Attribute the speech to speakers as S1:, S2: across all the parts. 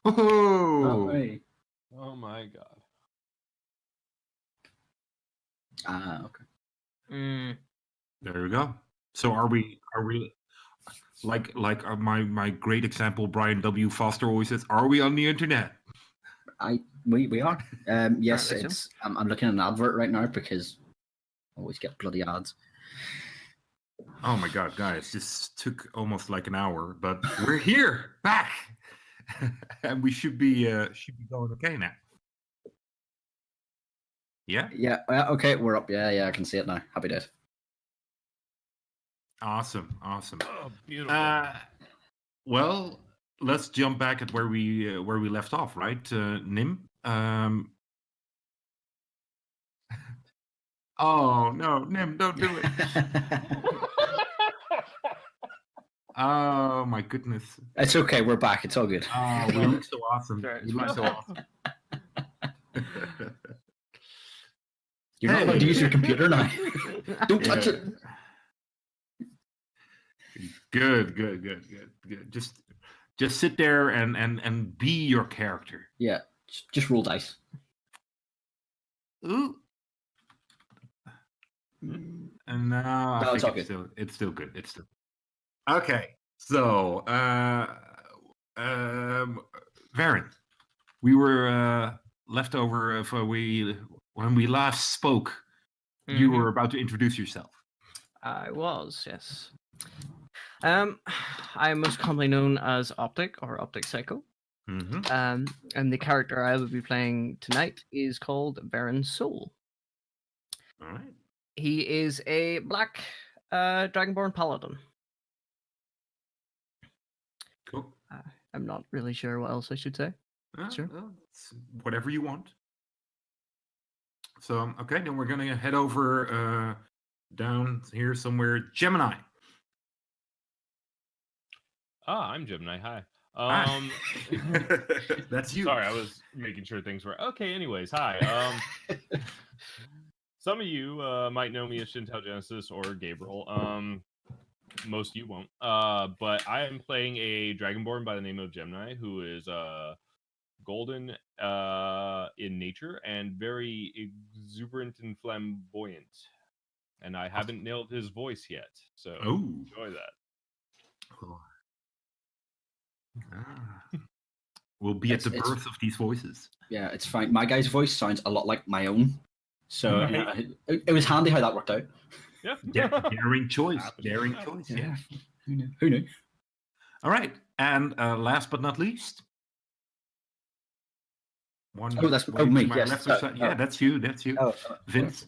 S1: Oh,
S2: Hey.
S3: Oh my god.
S2: Okay.
S1: there we go. So are we like my great example, Brian W. Foster always says, are we on the internet?
S2: We are. Yes,
S4: Apparently so.
S2: it's. I'm looking at an advert right now because I always get bloody ads.
S1: Oh my god, guys, this took almost like an hour, but we're here, back, and we should be going okay now. Yeah,
S2: Yeah. Okay, we're up. Yeah, I can see it now. Happy days.
S1: awesome.
S3: Oh, beautiful.
S1: Well, let's jump back at where we left off, right, Nim? Oh no, Nim, don't do it. Oh my goodness.
S2: It's okay. We're back. It's all good.
S1: Oh, we look so awesome.
S4: Sure,
S1: We look so awesome.
S2: You're not allowed to use your computer now. Don't touch
S1: Yeah.
S2: it.
S1: Good. Just sit there and be your character.
S2: Yeah. Just roll dice.
S1: Ooh. And now
S2: No,
S1: I
S2: it's
S1: think
S2: all good.
S1: it's still good. It's still okay. So, Varen, we were left over of when we last spoke. You were about to introduce yourself.
S4: I was, yes. I am most commonly known as Optic or Optic Psycho.
S1: Mm-hmm.
S4: And the character I will be playing tonight is called Varen Soul.
S1: All right.
S4: He is a black Dragonborn paladin.
S1: Cool.
S4: I'm not really sure what else I should say. Sure.
S1: Well, it's whatever you want. So, okay, then we're gonna head over down here somewhere. Gemini.
S3: I'm Gemini. Hi.
S1: Hi. That's you.
S3: Sorry, I was making sure things were okay. Anyways, hi. Some of you might know me as Shintel Genesis or Gabriel. Most of you won't. But I am playing a Dragonborn by the name of Gemini, who is golden in nature and very exuberant and flamboyant. And I haven't nailed his voice yet, so enjoy that.
S1: Oh. We'll be at the birth of these voices.
S2: Yeah, it's fine. My guy's voice sounds a lot like my own. So it was handy how that worked out.
S3: Yeah.
S1: Daring choice. Daring choice. Yeah.
S2: Who knew?
S1: All right. And last but not least.
S2: That's me. Yes.
S1: Yeah, that's you. That's you. Vince.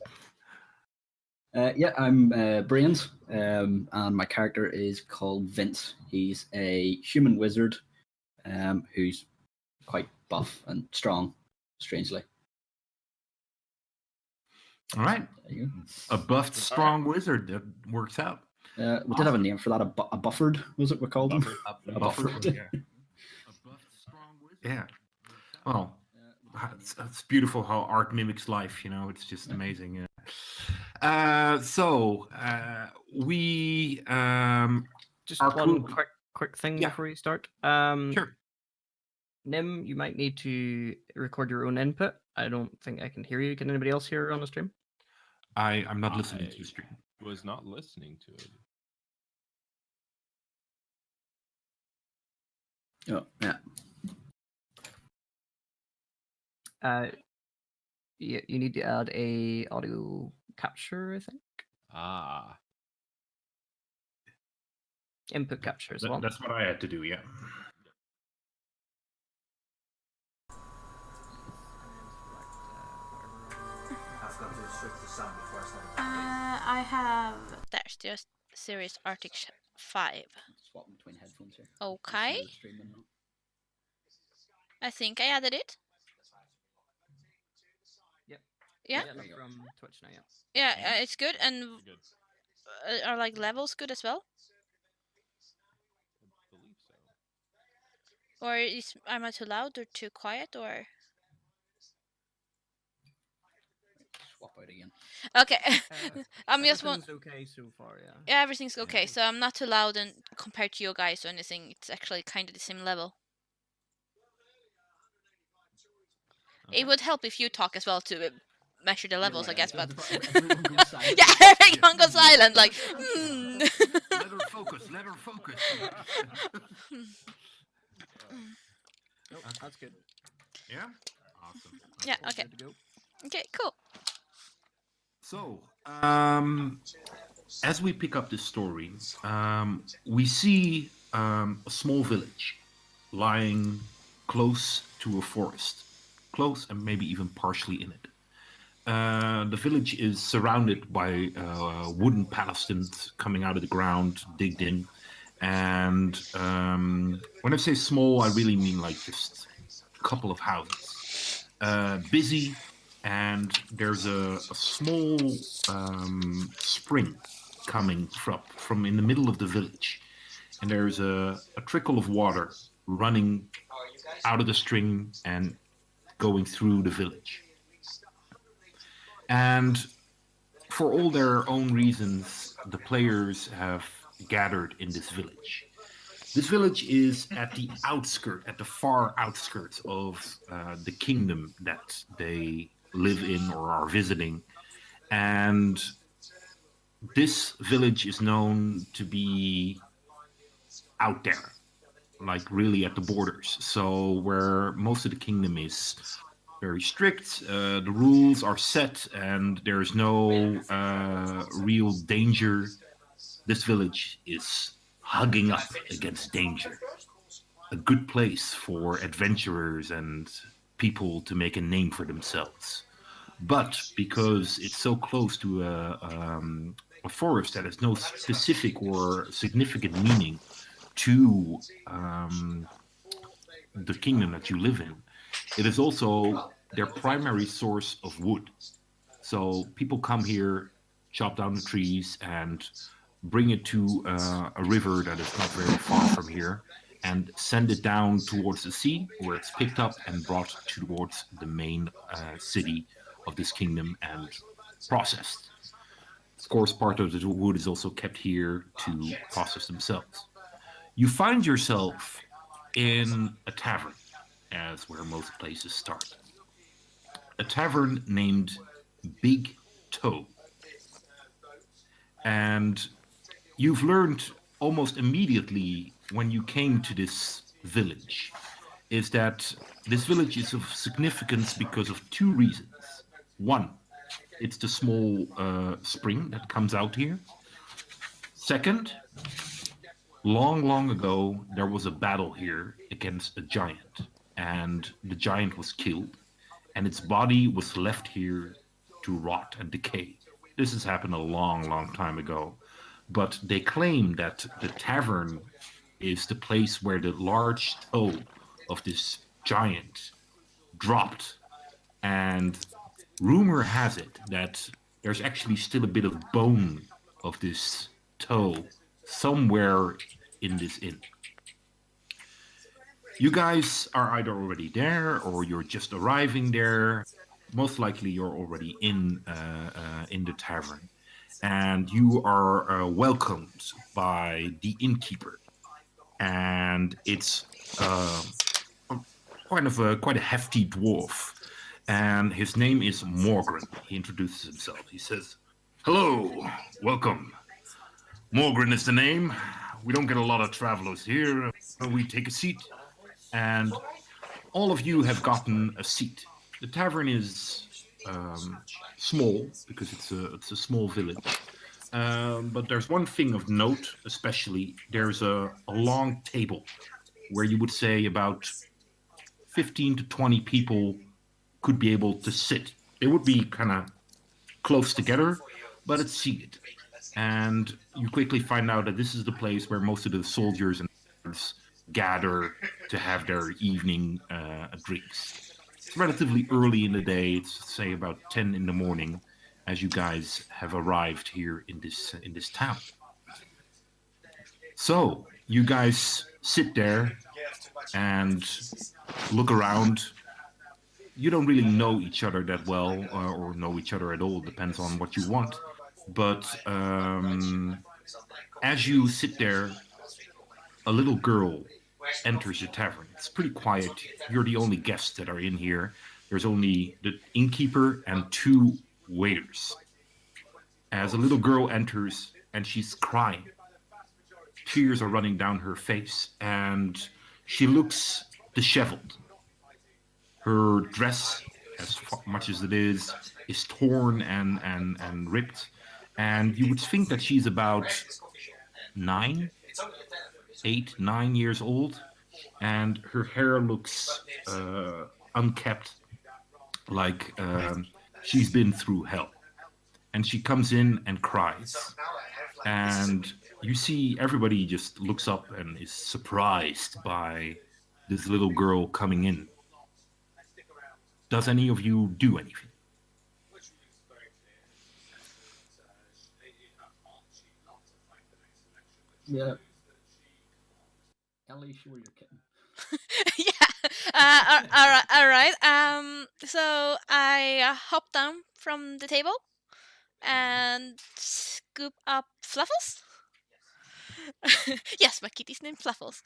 S2: Yeah, I'm Brains, and my character is called Vince. He's a human wizard who's quite buff and strong, strangely.
S1: All right. A buffed, strong wizard. That works out.
S2: We did have a name for that. A buffered, was it we called him?
S1: A buffered. Yeah. A buffed, strong wizard. Yeah. Well, it's beautiful how art mimics life. You know, it's just amazing. So we
S4: just
S1: are
S4: one
S1: cool.
S4: quick thing
S1: Yeah.
S4: before you start.
S1: Sure.
S4: Nim, you might need to record your own input. I don't think I can hear you. Can anybody else hear on the stream?
S1: I'm not listening to the stream.
S3: Was not listening to it.
S2: Oh, yeah.
S4: You need to add a audio capture, I think. Input capture as well.
S1: That's what I had to do. Yeah.
S5: I have. There's just Series Arctic 5.
S2: Swapping between headphones here.
S5: Okay. I think I added it.
S4: Yep.
S5: Yeah.
S4: From Twitch now.
S5: Yeah, it's good. And
S3: Good.
S5: are like levels good as well?
S3: I believe so.
S5: Or am I too loud or too quiet or?
S2: Swap out again.
S5: Okay. I'm just one.
S4: Everything's okay so far, yeah.
S5: Yeah, everything's okay. So I'm not too loud and compared to you guys or anything. It's actually kind of the same level. It would help if you talk as well to measure the levels, I guess. But
S2: Everyone goes silent.
S5: yeah, everyone goes silent. Like, hmm.
S1: Let her focus. Let her focus.
S2: Nope, that's good.
S1: Yeah. Awesome.
S5: Yeah.
S2: All
S5: Okay.
S2: good to go.
S5: Okay. Cool.
S1: So, as we pick up this story, we see a small village lying close to a forest, close and maybe even partially in it. The village is surrounded by wooden palisades coming out of the ground, digged in. And when I say small, I really mean like just a couple of houses. Busy, and there's a small spring coming from in the middle of the village. And there's a trickle of water running out of the string and going through the village. And for all their own reasons, the players have gathered in this village. This village is at the far outskirts of the kingdom that they live in or are visiting. And this village is known to be out there, like really at the borders. So where most of the kingdom is very strict, the rules are set, and there's no real danger. This village is hugging up against danger. A good place for adventurers and people to make a name for themselves. But because it's so close to a forest that has no specific or significant meaning to the kingdom that you live in, it is also their primary source of wood. So people come here, chop down the trees, and bring it to a river that is not very far from here, and send it down towards the sea, where it's picked up and brought towards the main city of this kingdom and processed. Of course, part of the wood is also kept here to process themselves. You find yourself in a tavern, as where most places start. A tavern named Big Toe. And you've learned almost immediately when you came to this village is that this village is of significance because of two reasons. One, it's the small spring that comes out here. Second, long ago, there was a battle here against a giant, and the giant was killed, and its body was left here to rot and decay. This has happened a long time ago, but they claim that the tavern is the place where the large toe of this giant dropped, and rumor has it that there's actually still a bit of bone of this toe somewhere in this inn. You guys are either already there or you're just arriving there. Most likely you're already in the tavern, and you are welcomed by the innkeeper. And it's quite a hefty dwarf, and his name is Morgren. He introduces himself. He says, "Hello, welcome. Morgren is the name. We don't get a lot of travelers here. We take a seat." And all of you have gotten a seat. The tavern is small because it's a small village. But there's one thing of note, especially. There's a long table where you would say about 15 to 20 people could be able to sit. They would be kind of close together, but it's seated. And you quickly find out that this is the place where most of the soldiers and gather to have their evening drinks. It's relatively early in the day. It's say about 10 in the morning, as you guys have arrived here in this town. So you guys sit there and look around. You don't really know each other that well, or know each other at all. Depends on what you want. But as you sit there, a little girl enters the tavern. It's pretty quiet. You're the only guests that are in here. There's only the innkeeper and 2 waiters. As a little girl enters and she's crying, tears are running down her face, and she looks disheveled. Her dress, as much as it is torn and ripped, and you would think that she's about 9, 8, 9 years old, and her hair looks unkept, like she's been through hell. And she comes in and cries, and you see everybody just looks up and is surprised by this little girl coming in. Does any of you do anything?
S2: Yeah. Ellie, show your kitten.
S5: Yeah. All right. So I hop down from the table and scoop up Fluffles. Yes, my kitty's named Fluffles.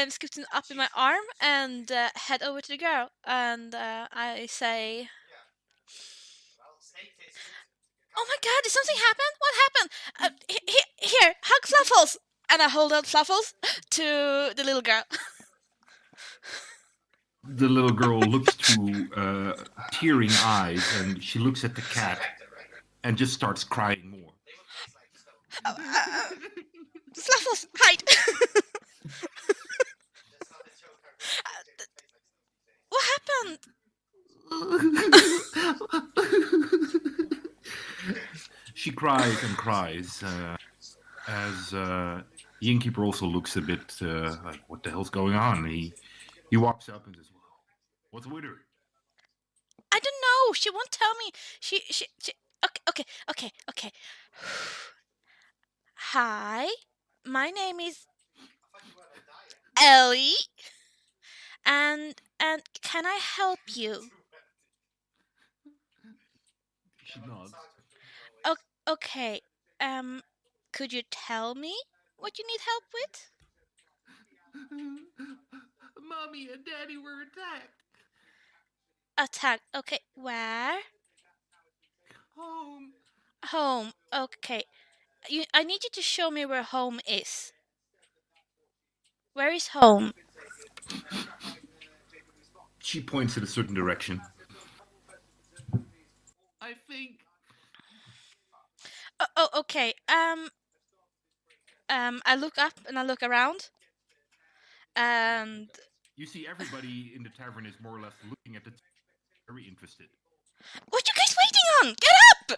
S5: Scooped him up in my arm and head over to the girl, and I say, "Oh my God! Did something happen? What happened? Here, hug Fluffles!" And I hold out Fluffles to the little girl.
S1: The little girl looks to tearing eyes, and she looks at the cat and just starts crying more.
S5: Fluffles, hide! What happened?
S1: She cries and cries as the innkeeper also looks a bit like, what the hell's going on? He walks up and says, well, what's with her?
S5: I don't know. She won't tell me. She. Okay. Hi, my name is Ellie, and can I help you?
S1: She nods.
S5: Okay. Could you tell me what you need help with?
S1: Mommy and Daddy were attacked.
S5: Attack. Okay, where?
S1: Home.
S5: Home. Okay. I need you to show me where home is. Where is home?
S1: She points in a certain direction. I think.
S5: Okay. I look up and I look around, and
S1: You see everybody in the tavern is more or less looking at the very interested.
S5: what you guys waiting on? Get up!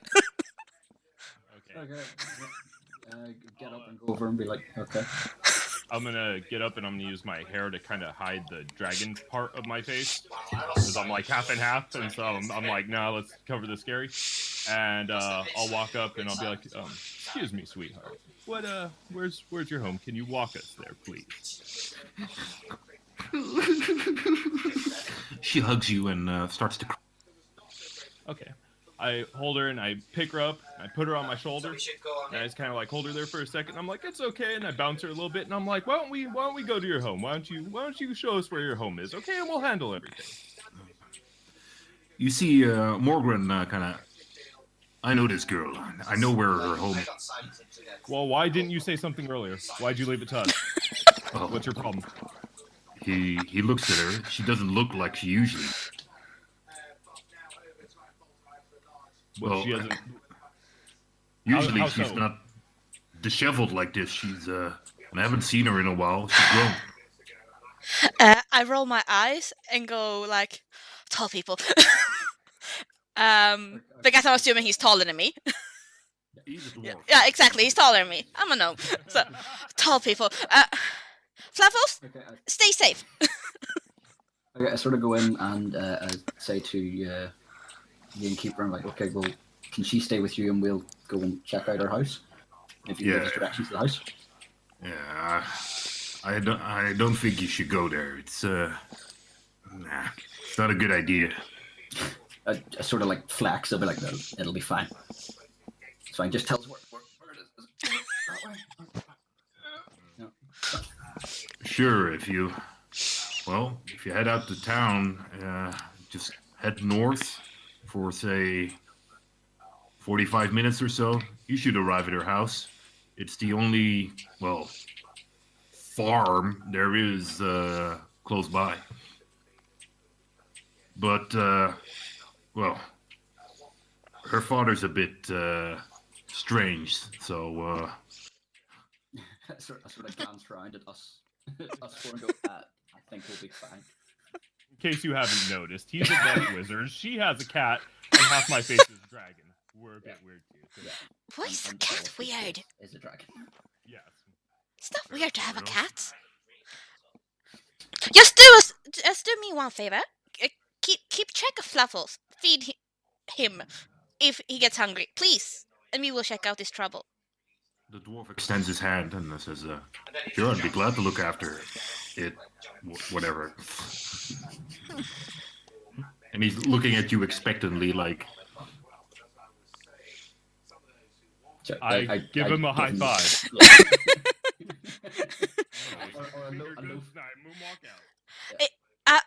S3: Okay.
S2: Okay. Get up and go over and be like, okay.
S3: I'm gonna get up and I'm gonna use my hair to kind of hide the dragon part of my face, because I'm like half and half, and so I'm like, nah, let's cover the scary. And I'll walk up and I'll be like, excuse me, sweetheart. Where's your home? Can you walk us there, please?
S1: She hugs you and starts to cry.
S3: Okay. I hold her and I pick her up, and I put her on my shoulder, and I just kind of like hold her there for a second. I'm like, it's okay, and I bounce her a little bit, and I'm like, why don't we go to your home? Why don't you show us where your home is, okay? And we'll handle everything.
S1: You see Morgren kind of. I know this girl. I know where her home is.
S3: Well, why didn't you say something earlier? Why'd you leave it to us?
S1: Oh,
S3: What's your problem?
S1: he looks at her. She doesn't look like she usually.
S3: Well, she hasn't.
S1: Usually
S3: how
S1: she's
S3: so?
S1: not disheveled like this. She's I haven't seen her in a while. She's grown.
S5: I roll my eyes and go like, tall people. Because I'm assuming he's taller than me.
S1: He's a dwarf.
S5: Yeah, exactly. He's taller than me. I'm a gnome. So, tall people. Fluffles,
S2: Okay,
S5: stay safe.
S2: I sort of go in and I say to the innkeeper, I'm like, okay, well, can she stay with you and we'll go and check out our house? If you give us directions to the house.
S1: Yeah, I don't think you should go there. It's it's not a good idea.
S2: I sort of like flex. I'll be like, no, it'll be fine. It's fine. Just tell us where it is. That way? No.
S1: Sure, if you if you head out to town, just head north for say 45 minutes or so. You should arrive at her house. It's the only, well, farm there is close by. But, well, her father's a bit strange, so
S2: I sort of glance around at us. Us four and go, I think we'll be fine.
S3: In case you haven't noticed, he's a death wizard. She has a cat, and half my face is a dragon. We're a bit weird too. So,
S2: Yeah.
S5: Why is the
S2: And
S5: cat
S2: Philip
S5: weird?
S2: Is a dragon.
S3: yes.
S5: It's not weird to have a
S1: No.
S5: cat. Just do me one favor. Keep track of Fluffles. Feed him if he gets hungry, please, and we will check out his trouble.
S1: the dwarf extends his hand and says, sure, I'd be glad to look after it, whatever. And he's looking at you expectantly, like,
S2: So,
S3: I give him a high five.
S2: Or a
S3: Finger
S2: no-
S3: good night, moonwalk out.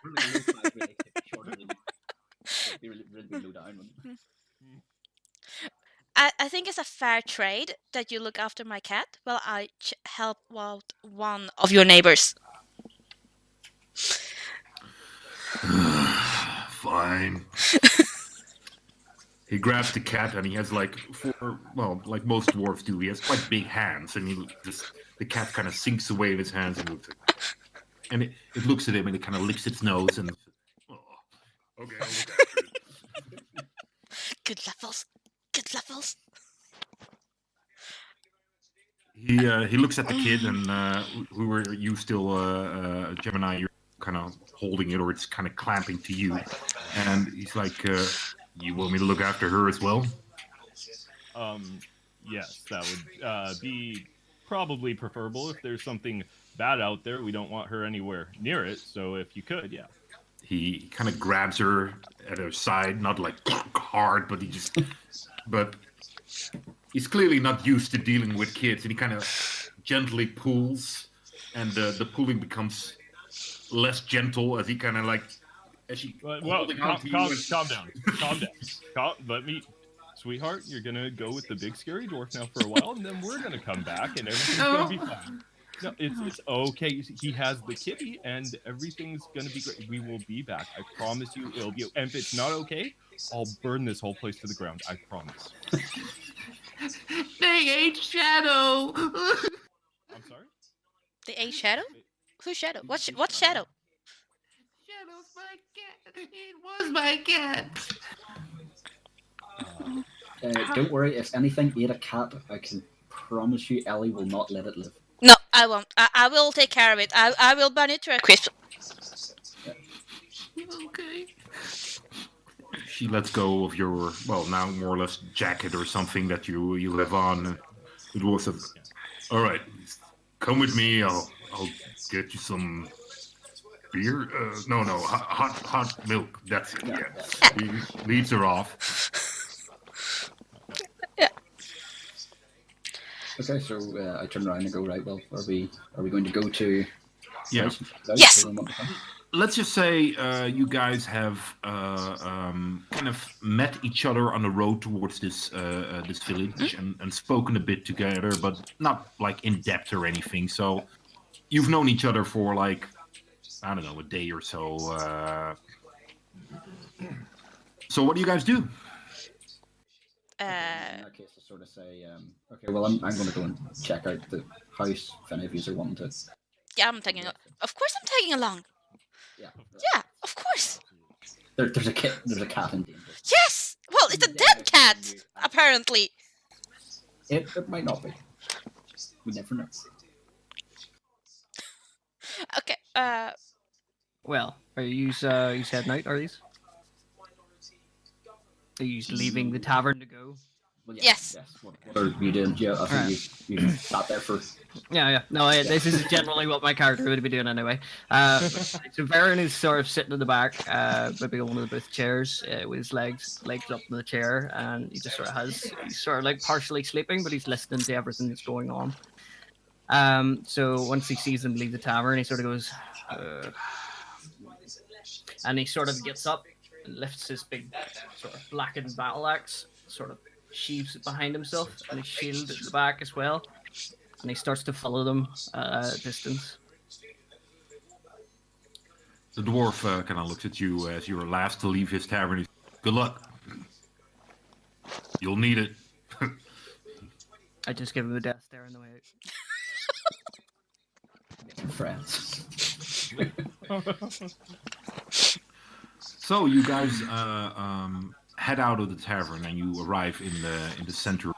S2: Really low down.
S5: I think it's a fair trade that you look after my cat while I help out one of your neighbors.
S1: fine. He grabs the cat and he has like like most dwarves do. He has quite big hands, and the cat kind of sinks away in his hands and it looks at him and it kind of licks its nose and. Oh, okay, I'll look after it.
S5: Good levels. Good levels.
S1: He looks at the kid and who are you still Gemini? You're kind of holding it, or it's kind of clamping to you, and he's like, "You want me to look after her as well?"
S3: Yes, that would be probably preferable. If there's something bad out there, we don't want her anywhere near it. So if you could, yeah.
S1: He kind of grabs her at her side, not like hard, but but he's clearly not used to dealing with kids, and he kind of gently pulls, and the pulling becomes less gentle as he kind of like, as she
S3: Well,
S1: holding on to you and-
S3: calm down. Calm down. Let me, sweetheart, you're gonna go with the big scary dwarf now for a while, and then we're gonna come back, and everything's gonna be fine. No, it's okay. He has the kitty, and everything's gonna be great. We will be back. I promise you, it'll be. And if it's not okay, I'll burn this whole place to the ground. I promise.
S6: They ate Shadow.
S3: I'm sorry.
S5: The A shadow? Who's shadow? What shadow?
S6: Shadow's my cat. It was my cat.
S2: Don't worry, if anything ate a cat, I can promise you Ellie will not let it live.
S5: No, I won't. I will take care of it. I will burn it to a crisp.
S6: Okay.
S1: she lets go of your, well, now more or less jacket or something that you have on. And the dwarf says, "All right, come with me. I'll get you some beer. No, hot milk. That's it. Yeah." He leads her off.
S2: Okay, so I turn around and go, right, well, are we going to go to...
S1: Yeah.
S5: Yes.
S1: Let's just say you guys have kind of met each other on the road towards this village and spoken a bit together, but not like in depth or anything. So you've known each other for like, I don't know, a day or so. So what do you guys do?
S2: In that case, to sort of say, okay, well, I'm going to go and check out the house if any of you are wanting to.
S5: Yeah, I'm taking. Of course, I'm tagging along.
S2: Yeah.
S5: Yeah, of course.
S2: There's a cat in danger.
S5: Yes. Well, it's a dead cat, apparently.
S2: It might not be. We never know.
S5: Okay.
S4: Well, are you heading out? Are these? Are you leaving the tavern to go?
S2: Well,
S5: Yes.
S2: What are you doing? Yeah, I think you sat there for...
S4: Yeah. No, this is generally what my character would be doing anyway. So Varen is sort of sitting in the back, maybe on one of the booth chairs, with his legs up in the chair, and he just he's sort of like partially sleeping, but he's listening to everything that's going on. So once he sees them leave the tavern, he sort of goes, And he sort of gets up and lifts his big sort of blackened battle axe, sort of sheaves it behind himself, and his shield at the back as well. And he starts to follow them at a distance.
S1: The dwarf kind of looks at you as you're last to leave his tavern. Good luck. You'll need it.
S4: I just give him a death stare on the way out.
S2: Friends.
S1: So you guys head out of the tavern and you arrive in the center.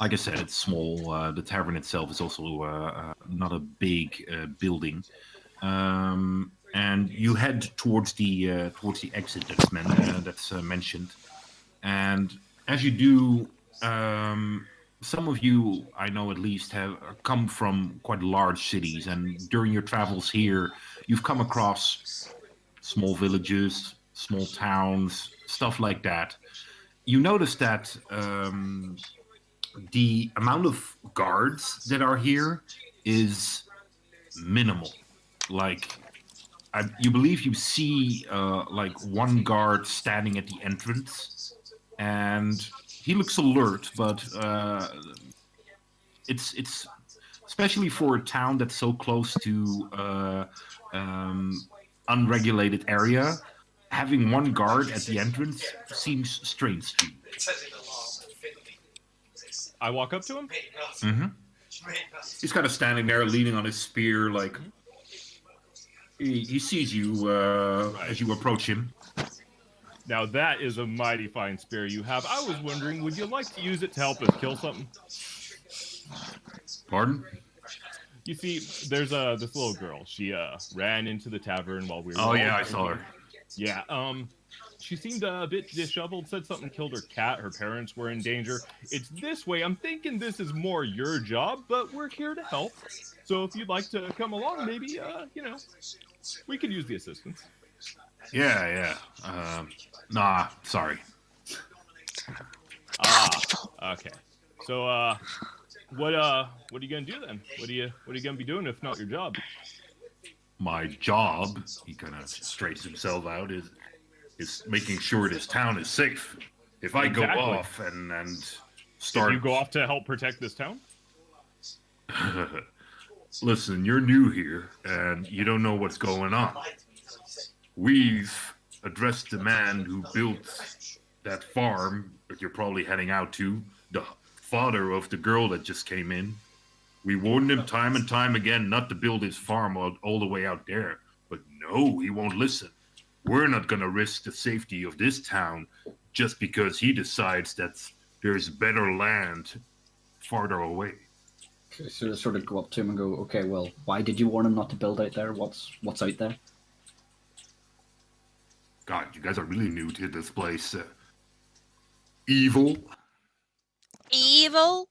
S1: Like I said, it's small. The tavern itself is also not a big building, and you head towards the exit that's mentioned. And as you do, some of you, I know at least, have come from quite large cities, and during your travels here, you've come across small villages, small towns, stuff like that. You notice that the amount of guards that are here is minimal. Like, you believe you see like one guard standing at the entrance, and he looks alert, but it's especially for a town that's so close to unregulated area. Having one guard at the entrance seems strange to you.
S3: I walk up to him.
S1: Mm-hmm. He's kind of standing there, leaning on his spear, like he sees you as you approach him.
S3: Now that is a mighty fine spear you have. I was wondering, would you like to use it to help us kill something?
S1: Pardon?
S3: You see, there's this little girl. She ran into the tavern while we were.
S1: Oh yeah, I saw her.
S3: Yeah. She seemed a bit disheveled. Said something killed her cat. Her parents were in danger. It's this way. I'm thinking this is more your job, but we're here to help. So if you'd like to come along, maybe we could use the assistance.
S1: Yeah. Nah, sorry.
S3: Okay. So, what are you gonna do then? What are you gonna be doing if not your job?
S1: My job, he kind of straightens himself out, is making sure this town is safe. If I go
S3: Exactly.
S1: off and start,
S3: You go off to help protect this town?
S1: Listen, you're new here and you don't know what's going on. We've addressed the man who built that farm that you're probably heading out to, the father of the girl that just came in. We warned him time and time again not to build his farm all the way out there. But no, he won't listen. We're not going to risk the safety of this town just because he decides that there's better land farther away.
S2: So sort of go up to him and go, okay, well, why did you warn him not to build out there? What's out there?
S1: God, you guys are really new to this place. Evil?
S5: Evil?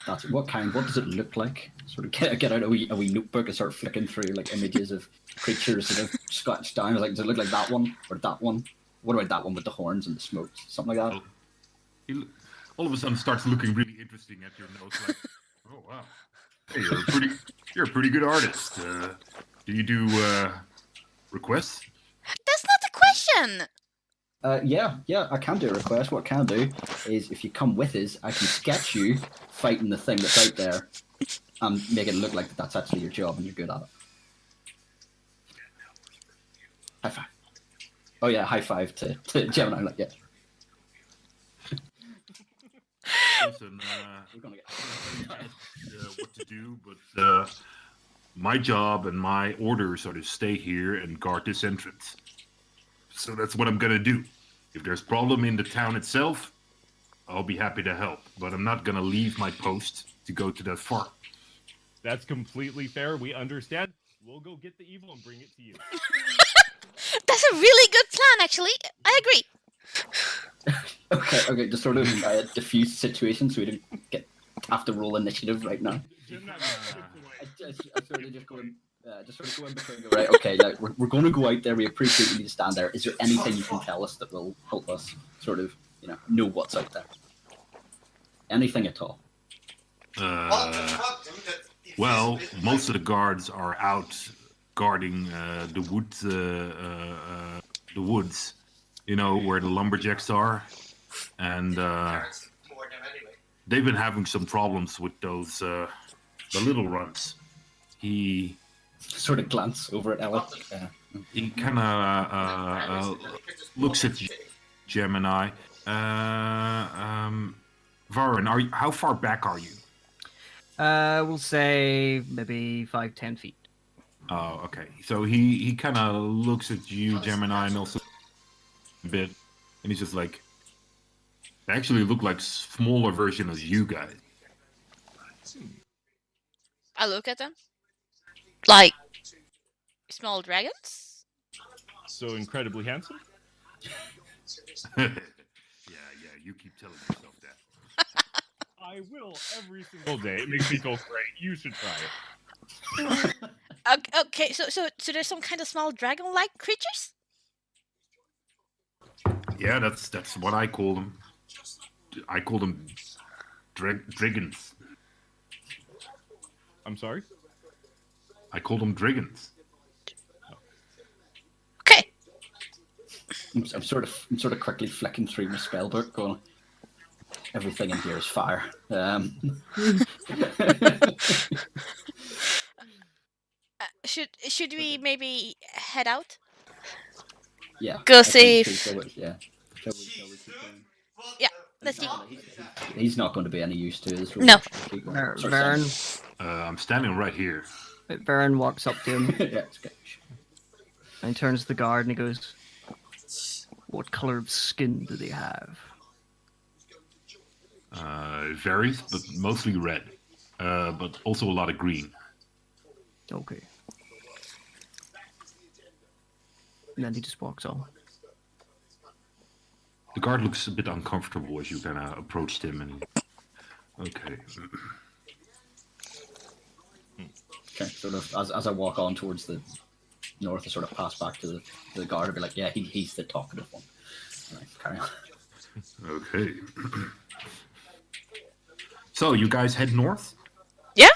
S2: That's what kind? What does it look like? Sort of get out a wee notebook and start flicking through like images of creatures that have scratched down. Like, does it look like that one or that one? What about that one with the horns and the smoke? Something like that.
S1: He all of a sudden starts looking really interesting at your notes. Like, oh wow, hey, you're a pretty good artist. Do you do requests?
S5: That's not the question!
S2: Yeah, I can do a request. What I can do is, if you come with us, I can sketch you fighting the thing that's out there and make it look like that's actually your job and you're good at it. High five. Oh yeah, high five to Gemini. Like, yeah.
S1: Listen,
S2: We're gonna get.
S1: what to do, but my job and my orders are to stay here and guard this entrance. So that's what I'm gonna do. If there's problem in the town itself, I'll be happy to help. But I'm not gonna leave my post to go to that farm.
S3: That's completely fair. We understand. We'll go get the evil and bring it to you.
S5: That's a really good plan, actually. I agree.
S2: Okay, just sort of diffuse the situation so we don't have to roll initiative right now. I sort of just go in. Just sort of go in between and go, right, okay, like, we're going to go out there. We appreciate you need to stand there. Is there anything you can tell us that will help us sort of, know what's out there? Anything at all?
S1: Well, most of the guards are out guarding the woods, you know, where the lumberjacks are, and they've been having some problems with those the little runs. He
S2: Sort of glance over at Alec.
S1: kind of looks at Gemini. Varun, how far back are you?
S4: We'll say maybe 5-10 feet.
S1: Oh, okay. So he kind of looks at you, Gemini, and also a bit, and he's just like, they actually look like smaller version of you guys.
S5: I look at them. Like small dragons?
S3: So incredibly handsome.
S1: Yeah, you keep telling yourself that.
S3: I will every single day. It makes me feel great. You should try it.
S5: Okay, so there's some kind of small dragon-like creatures?
S1: Yeah, that's what I call them. I call them dragons.
S3: I'm sorry.
S1: I call them dragons.
S5: Okay.
S2: I'm sort of quickly flicking through my spell book, going, everything in here is fire.
S5: Should we maybe head out?
S2: Yeah.
S5: Go
S2: I think
S5: see
S2: so,
S5: if-
S2: yeah. Shall we keep going?
S5: Yeah, let's see.
S2: He's not going to be any use to us.
S5: No.
S2: Keep going. Sorry,
S4: Varen,
S1: I'm standing right here.
S4: Varen walks up to him
S2: Sam. Yeah, it's okay.
S4: and he turns to the guard and he goes, "What color of skin do they have?"
S1: It varies, but mostly red. But also a lot of green.
S4: Okay. And then he just walks on.
S1: The guard looks a bit uncomfortable as you kind of approached him, and okay.
S2: Okay, sort of as I walk on towards the north, I sort of pass back to the guard and be like, yeah, he's the talkative one. All right, carry on.
S1: Okay. So you guys head north?
S5: Yeah?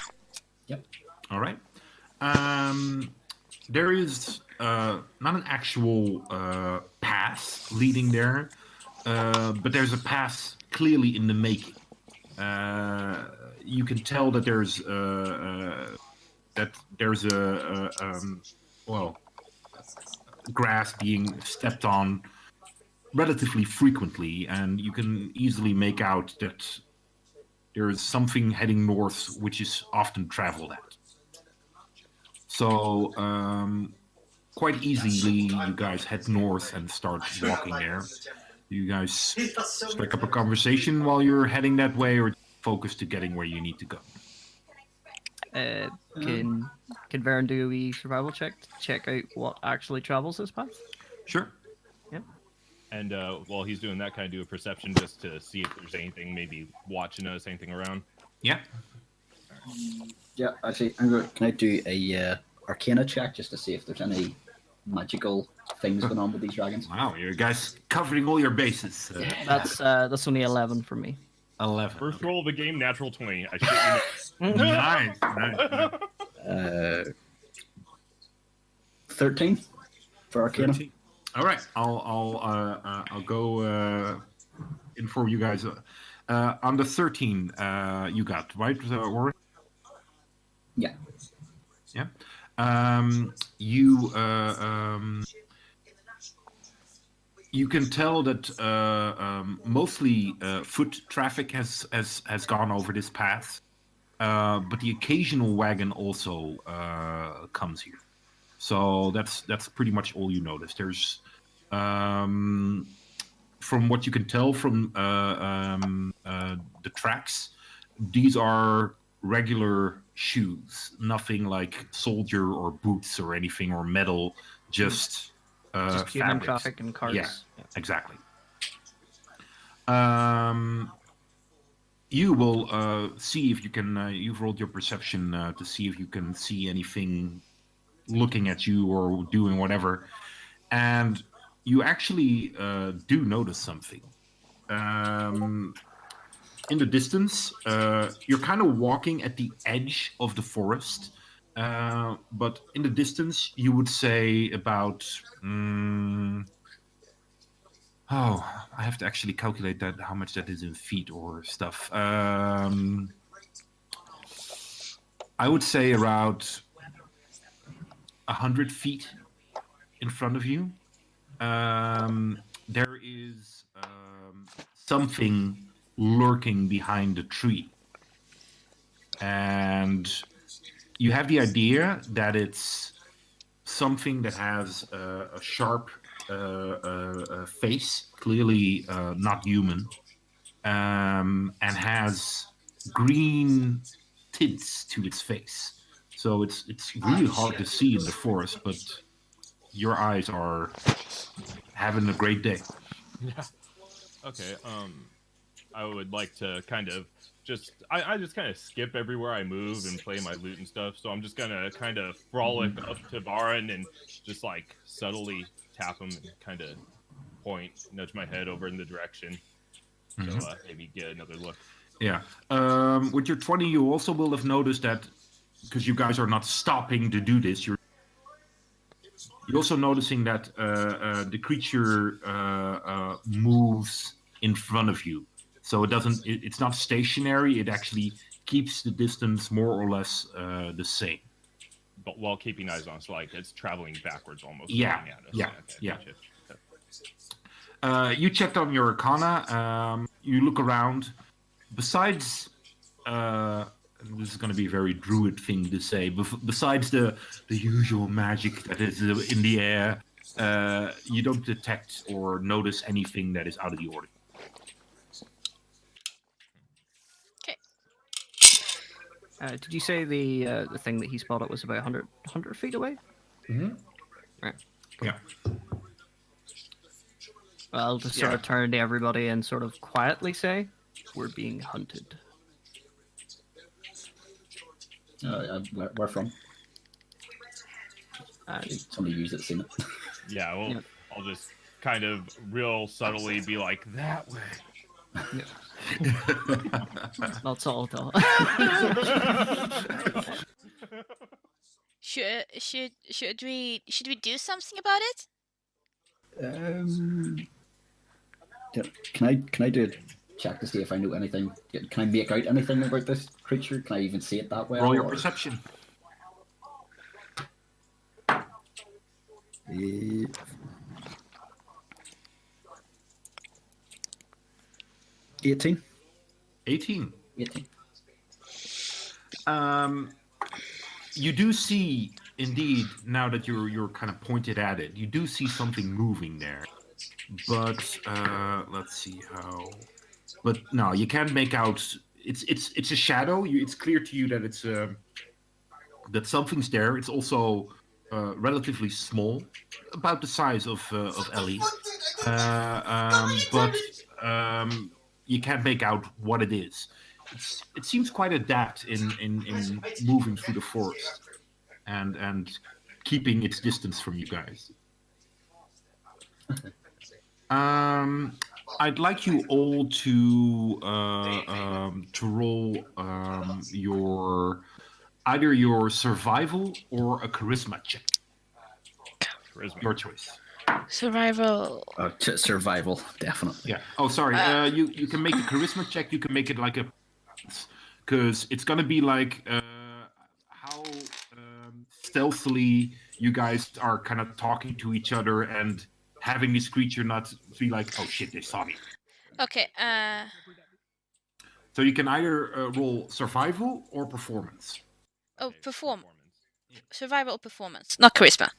S2: Yep.
S1: All right. There is not an actual pass leading there, but there's a pass clearly in the making. You can tell that there's grass being stepped on relatively frequently, and you can easily make out that there is something heading north which is often traveled at. So quite easily you guys head north and start walking there. You guys strike up a conversation while you're heading that way, or focus to getting where you need to go?
S4: Can Varen do a wee survival check to check out what actually travels this path?
S1: Sure.
S3: And while he's doing that, can I do a perception just to see if there's anything maybe watching us, anything around?
S1: Yeah.
S2: Yeah, actually, can I do a Arcana check just to see if there's any magical things going on with these dragons?
S1: Wow, you guys covering all your bases.
S4: That's only 11 for me.
S1: 11.
S3: First roll of the game, natural 20. I shit you not.
S1: Nice.
S2: 13 for Arcana.
S1: 13. All right, I'll go inform you guys. On the 13, you got right, Warren?
S2: Yeah.
S1: Yeah. You can tell that mostly foot traffic has gone over this path, but the occasional wagon also comes here. So that's pretty much all you notice. There's, from what you can tell from the tracks, these are regular shoes, nothing like soldier or boots or anything or metal, just
S4: Just human
S1: fabrics.
S4: traffic and cars.
S1: Yeah, exactly. You will see if you can. You've rolled your perception to see if you can see anything looking at you or doing whatever, and you actually do notice something. In the distance, you're kind of walking at the edge of the forest, but in the distance, you would say about. Oh, I have to actually calculate that how much that is in feet or stuff. I would say around 100 feet in front of you. There is something lurking behind the tree. And you have the idea that it's something that has a sharp face, clearly not human, and has green tints to its face. So it's really hard to see in the forest, but your eyes are having a great day.
S3: Yeah. Okay. I would like to kind of I just kind of skip everywhere I move and play my loot and stuff. So I'm just gonna kind of frolic up to Baron and just like subtly tap him and kind of nudge my head over in the direction. So maybe get another look.
S1: Yeah. With your 20, you also will have noticed that because you guys are not stopping to do this, you're also noticing that the creature moves in front of you. So it's not stationary. It actually keeps the distance more or less the same.
S3: But while keeping eyes on, so like it's traveling backwards almost.
S1: Yeah,
S3: looking at us.
S1: yeah,
S3: Okay,
S1: yeah.
S3: gotcha.
S1: You checked on your Arcana. You look around. Besides, this is going to be a very druid thing to say. Besides the usual magic that is in the air, you don't detect or notice anything that is out of the ordinary.
S4: Did you say the thing that he spotted was about 100 feet away?
S1: Mm-hmm.
S4: Right.
S1: Yeah.
S4: Well, I'll just sort of turn to everybody and sort of quietly say, "We're being hunted."
S2: Where from? Somebody use it, seen it.
S3: Yeah, well,
S4: Yeah.
S3: I'll just kind of real subtly be like, that way.
S4: That's all, though.
S5: Should we do something about it?
S2: Can I do a check to see if I know anything? Can I make out anything about this creature? Can I even see it that well?
S1: Roll your
S2: or-
S1: perception.
S2: 18.
S1: 18.
S2: 18.
S1: You do see, indeed, now that you're kind of pointed at it, you do see something moving there. But let's see how. But no, you can't make out. It's a shadow. It's clear to you that it's that something's there. It's also relatively small, about the size of Ellie. But you can't make out what it is. It seems quite adept in moving through the forest and keeping its distance from you guys. I'd like you all to roll either your survival or a charisma check.
S3: Charisma.
S1: Your choice.
S5: Survival.
S2: Survival, definitely.
S1: Yeah. Oh, sorry. You can make a charisma check. You can make it like because it's gonna be like how stealthily you guys are kind of talking to each other and having this creature not be like, oh shit, they saw me.
S5: Okay.
S1: So you can either roll survival or performance.
S5: Oh, survival or performance, not charisma.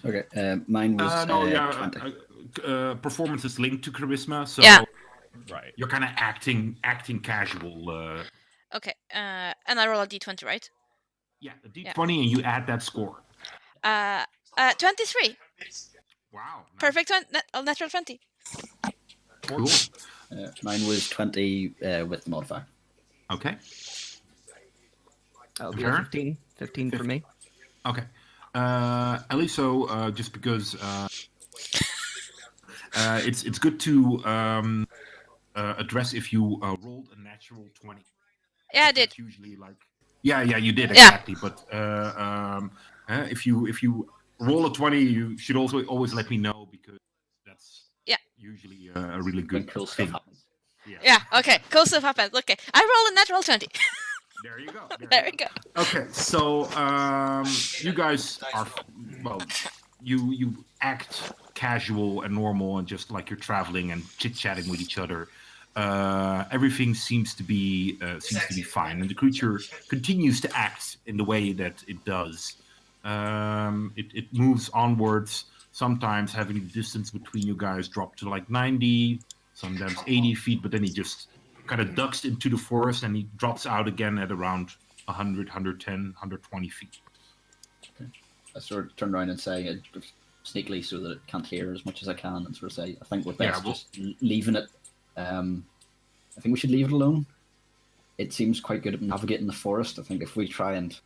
S2: Okay, mine was 20.
S1: Performance is linked to charisma, so
S5: Yeah.
S3: Right.
S1: you're kind of acting casual.
S5: Okay. And I roll a d20, right?
S1: Yeah, a d20, and you add that score.
S5: 23.
S1: Wow. Nice.
S5: Perfect. Natural 20.
S1: Cool.
S2: Mine was 20 with the modifier.
S1: Okay.
S4: That'll be
S1: Karen?
S4: 15 for me.
S1: Okay. Ellie, so just because it's good to address if you rolled a natural 20.
S5: Yeah, I did.
S1: It's usually like Yeah, you did
S5: Yeah.
S1: exactly. But if you roll a 20, you should also always let me know because that's
S5: Yeah.
S1: usually a really
S2: When
S1: good
S2: cool stuff
S1: thing.
S2: happens.
S5: Yeah, okay. Cool stuff happens. Okay. I roll a natural 20.
S1: There you go.
S5: There we go.
S1: Okay, so you guys are well. You act casual and normal and just like you're traveling and chit chatting with each other. Everything seems to be fine, and the creature continues to act in the way that it does. It moves onwards. Sometimes having the distance between you guys drop to like 90, sometimes 80 feet, but then he just kind of ducks into the forest and he drops out again at around 100, 110, 120 feet.
S2: I sort of turn around and say it sneakily so that it can't hear as much as I can, and sort of say, I think we're
S1: Yeah,
S2: best
S1: well-
S2: just leaving it. I think we should leave it alone. It seems quite good at navigating the forest. I think if we try and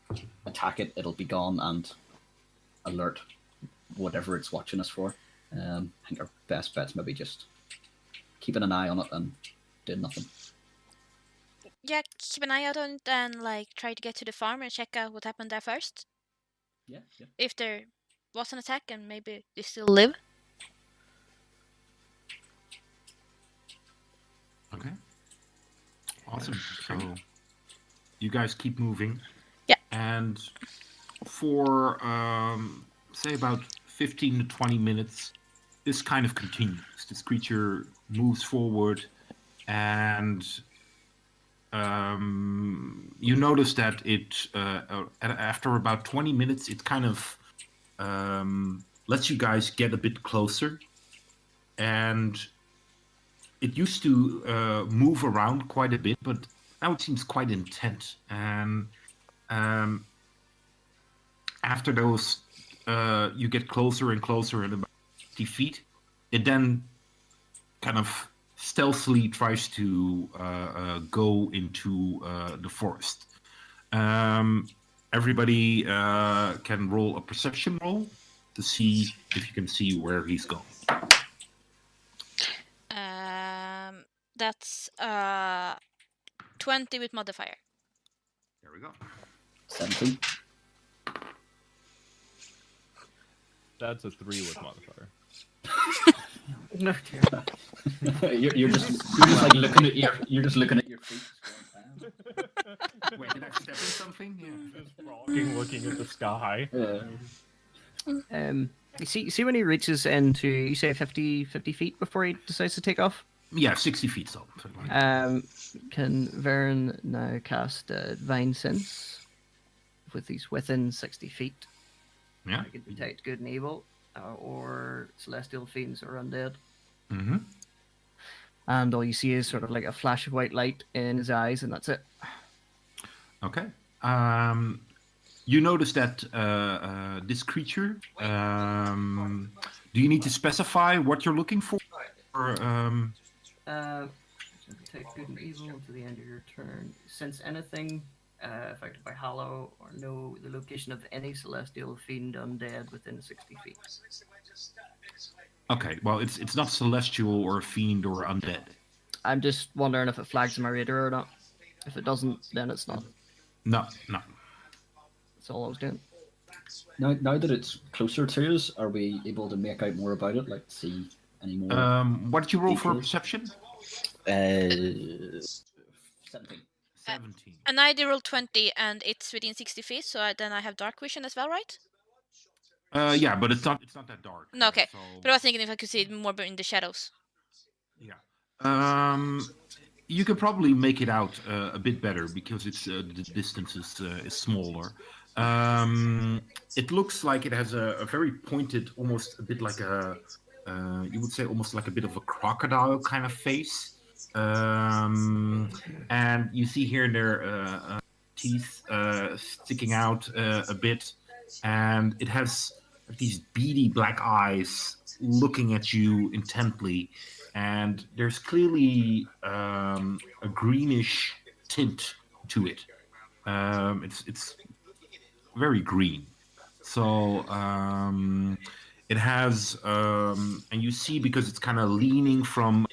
S2: attack it, it'll be gone and alert whatever it's watching us for. I think our best bet's maybe just keeping an eye on it and doing nothing.
S5: Yeah, keep an eye out on it and like try to get to the farm and check out what happened there first.
S2: Yeah.
S5: If there was an attack and maybe they still live.
S1: Okay. Awesome. So you guys keep moving.
S5: Yeah.
S1: And for say about 15 to 20 minutes, this kind of continues. This creature moves forward, and you notice that it after about 20 minutes, it kind of lets you guys get a bit closer, and it used to move around quite a bit, but now it seems quite intent. And after those, you get closer and closer, and about 50 feet, it then kind of stealthily tries to go into the forest. Everybody can roll a perception roll to see if you can see where he's going.
S5: That's 20 with modifier.
S1: There we go.
S2: 17.
S3: That's a 3 with modifier.
S4: No,
S2: you're just like looking at your feet. Just going, "Damn."
S1: Wait, did I step in something? Yeah.
S3: Just frogging, looking at the sky.
S4: You see when he reaches into, you say 50 feet before he decides to take off?
S1: Yeah, 60 feet. So.
S4: Can Varen now cast Divine Sense with these within 60 feet?
S1: Yeah.
S4: I can detect good and evil, or celestial fiends or undead.
S1: Mm-hmm.
S4: And all you see is sort of like a flash of white light in his eyes, and that's it.
S1: Okay. You notice that this creature. Do you need to specify what you're looking for? Or,
S4: Detect good and evil until the end of your turn. Sense anything affected by Hallow, or know the location of any celestial fiend undead within 60 feet.
S1: okay. Well, it's not celestial or fiend or undead.
S4: I'm just wondering if it flags my radar or not. If it doesn't, then it's not.
S1: No.
S4: That's all I was doing.
S2: Now that it's closer to us, are we able to make out more about it? Like see any more?
S1: What did you roll for
S2: Details?
S1: perception?
S2: 17.
S1: 17.
S5: And I did roll 20 and it's within 60 feet, so then I have dark vision as well, right?
S1: Yeah, but it's not that dark.
S5: No, okay.
S1: So,
S5: But I was thinking if I could see it more in the shadows.
S1: yeah. You can probably make it out a bit better because it's the distance is smaller. It looks like it has a very pointed, almost a bit like a you would say almost like a bit of a crocodile kind of face. And you see here and there teeth sticking out a bit, and it has these beady black eyes looking at you intently, and there's clearly a greenish tint to it. It's very green, so it has and you see because it's kind of leaning from,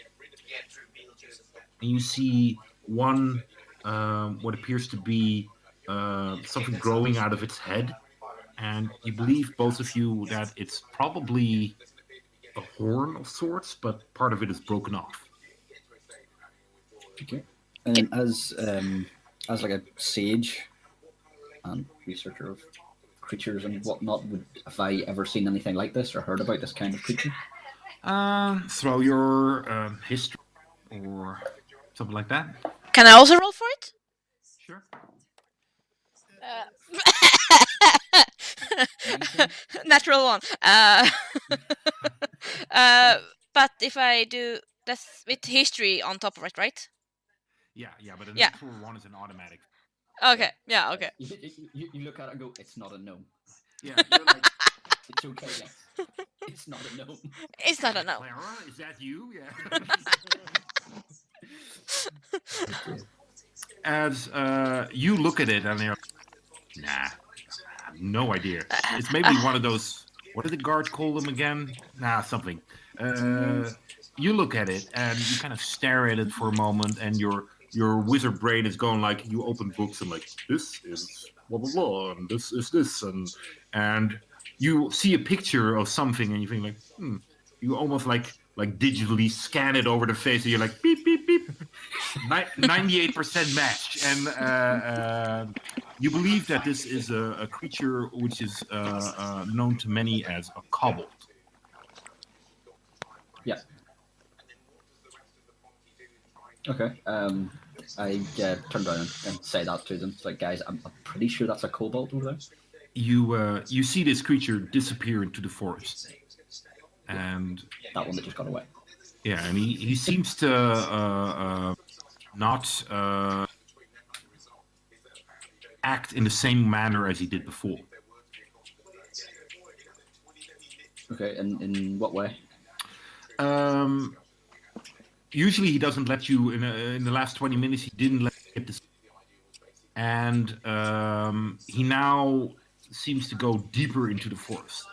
S1: and you see one what appears to be something growing out of its head, and you believe both of you that it's probably a horn of sorts, but part of it is broken off.
S2: Okay. And as like a sage and researcher of creatures and whatnot, have I ever seen anything like this or heard about this kind of creature?
S1: Throw your history or something like that.
S5: Can I also roll for it?
S1: Sure.
S5: Natural one. But if I do that's with history on top of it, right?
S1: Yeah, but a
S5: Yeah.
S1: natural one is an automatic.
S5: Okay. Yeah. Okay.
S2: You look at it and go, it's not a gnome.
S1: Yeah, you're like,
S2: It's okay, yes. It's not a gnome.
S5: It's not a no.
S1: Clara, is that you? Yeah. As you look at it and you're nah, I have no idea. It's maybe one of those, what did the guards call them again? Nah, something. You look at it and you kind of stare at it for a moment, and your wizard brain is going like, you open books and like, this is blah blah blah, and this is this, and you see a picture of something and you think like, you almost like digitally scan it over the face, and you're like, beep beep beep, 98% match, and you believe that this is a creature which is known to many as a kobold.
S2: Yeah. Okay. I turn around and say that to them. It's like, guys, I'm pretty sure that's a kobold over there.
S1: You see this creature disappear into the forest, and
S2: That one that just got away.
S1: yeah, and he seems to not act in the same manner as he did before.
S2: Okay, in what way?
S1: Usually he doesn't let you in the last 20 minutes. He didn't let you get this, and he now seems to go deeper into the forest.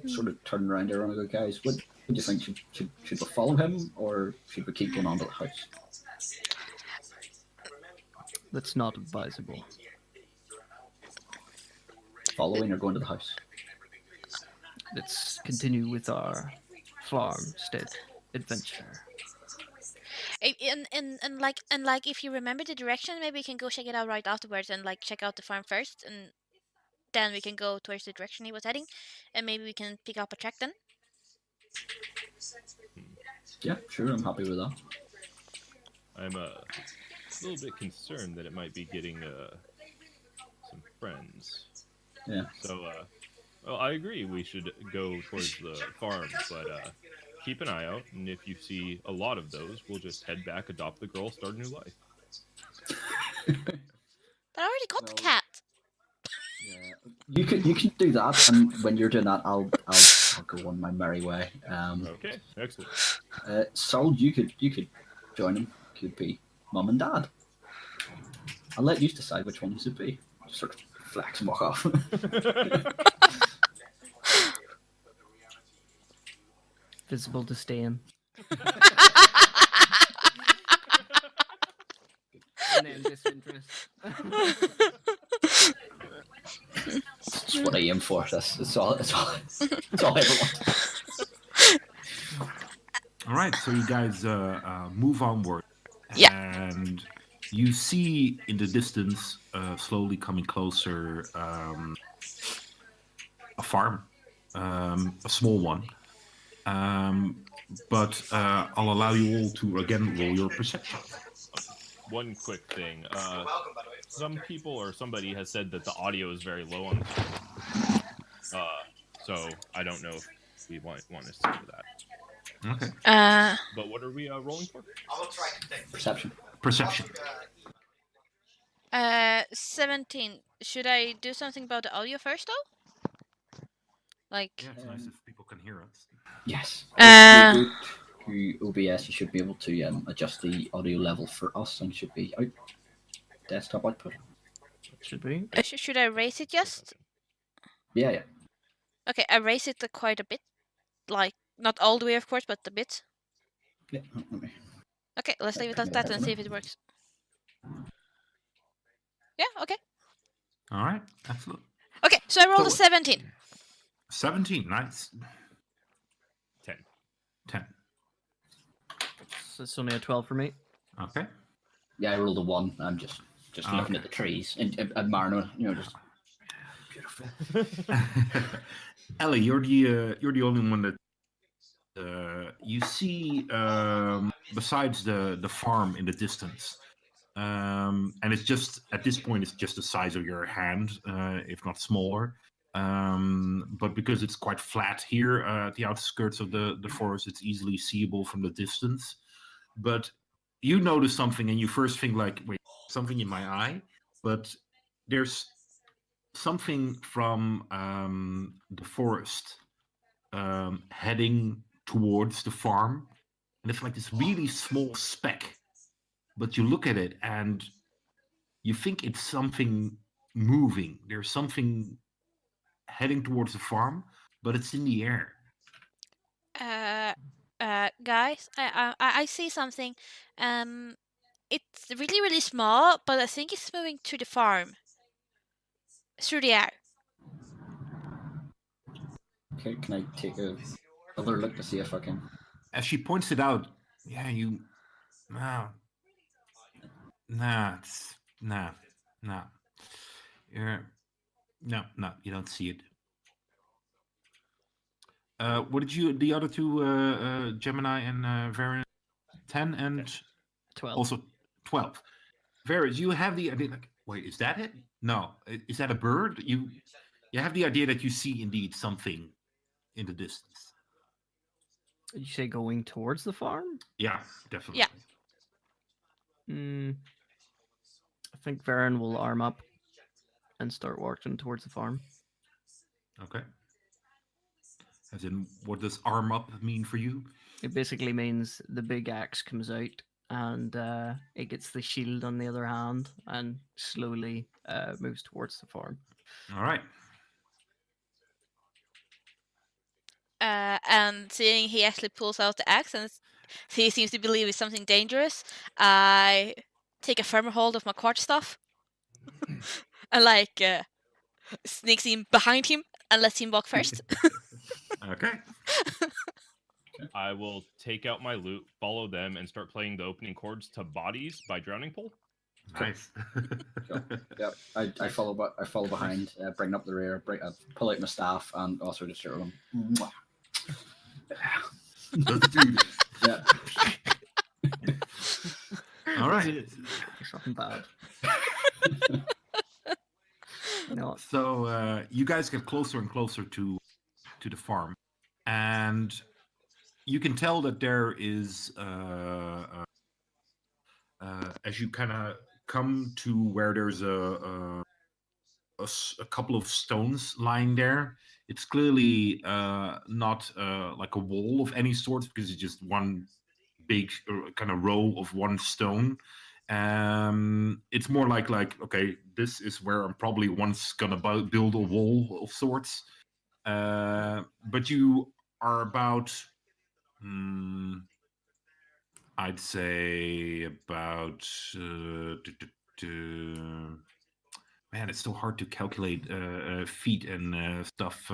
S2: Sort of turn around there and go, guys, what do you think? Should we follow him, or should we keep going on to the house?
S4: That's not advisable.
S2: Following or going to the house?
S4: Let's continue with our farmstead adventure.
S5: And like if you remember the direction, maybe we can go check it out right afterwards and like check out the farm first, and then we can go towards the direction he was heading, and maybe we can pick up a track then.
S2: Yeah, sure, I'm happy with that.
S3: I'm a little bit concerned that it might be getting some friends.
S2: Yeah.
S3: So, well, I agree we should go towards the farm, but keep an eye out, and if you see a lot of those, we'll just head back, adopt the girl, start a new life.
S5: But I already got the
S2: No.
S5: cat.
S2: Yeah. You can do that, and when you're doing that, I'll go on my merry way.
S3: Okay, excellent.
S2: Sol, you could join him. Could be mum and dad. I'll let you decide which one you should be. Just sort of flex and walk off.
S4: Visible disdain. And then disinterest.
S2: That's what I aim for. It's all I ever want.
S1: All right, so you guys move onward,
S5: Yeah.
S1: and you see in the distance, slowly coming closer, a farm, a small one. But I'll allow you all to again roll your perception.
S3: One quick thing. Some people or somebody has said that the audio is very low on the show. So I don't know if we want to stick to that.
S1: Okay.
S3: But what are we rolling for?
S2: Perception.
S1: Perception.
S5: 17. Should I do something about the audio first, though? Like,
S1: Yeah, it's nice if people can hear us.
S2: Yes.
S5: Uh,
S2: If you go to OBS, you should be able to adjust the audio level for us, and should be out. Desktop output.
S4: Should we?
S5: should I raise it just?
S2: Yeah.
S5: Okay, I raise it quite a bit. Like, not all the way, of course, but a bit.
S2: Yeah. Let me.
S5: Okay, let's leave it at that and see if it works. Yeah. Okay.
S1: All right, excellent.
S5: Okay. So I rolled a
S1: So-
S5: 17.
S1: 17, nice.
S3: 10.
S1: 10.
S4: So it's only a 12 for me.
S1: Okay.
S2: Yeah, I rolled a 1. I'm just looking
S1: Okay.
S2: at the trees and admiring it. You know, just beautiful.
S1: Ellie, you're the only one that you see besides the farm in the distance, and it's just at this point it's just the size of your hand, if not smaller. But because it's quite flat here at the outskirts of the forest, it's easily seeable from the distance. But you notice something, and you first think like, "Wait, something in my eye," but there's something from the forest heading towards the farm, and it's like this really small speck. But you look at it, and you think it's something moving. There's something heading towards the farm, but it's in the air.
S5: Guys, I see something. It's really, really small, but I think it's moving to the farm. Through the air.
S2: Okay, can I take another look to see if I can?
S1: As she points it out, yeah, no, it's nah. Yeah, no, you don't see it. What did the other two, Gemini and Varian, 10 and
S4: 12.
S1: also 12. Varian, you have the idea, like, wait, is that it? No, is that a bird? You have the idea that you see indeed something in the distance.
S4: Did you say going towards the farm?
S1: Yeah, definitely.
S5: Yeah.
S4: I think Varen will arm up and start walking towards the farm.
S1: Okay. As in, what does arm up mean for you?
S4: It basically means the big axe comes out and it gets the shield on the other hand and slowly moves towards the farm.
S1: All right.
S5: And seeing he actually pulls out the axe and he seems to believe it's something dangerous, I take a firmer hold of my quarterstaff and sneaks in behind him and lets him walk first.
S1: Okay.
S3: I will take out my loot, follow them, and start playing the opening chords to Bodies by Drowning Pool.
S1: Nice.
S2: Yeah, I follow behind, bring up the rear, pull out my staff, and also just sort of mwah.
S1: Let's do this.
S2: Yeah.
S1: All right.
S4: There's something bad. You know what?
S1: So you guys get closer and closer to the farm, and you can tell that there is, as you kind of come to where there's a couple of stones lying there. It's clearly not like a wall of any sort, because it's just one big kind of row of one stone. It's more like okay, this is where I'm probably once gonna build a wall of sorts. But you are about, I'd say about man, it's so hard to calculate feet and stuff.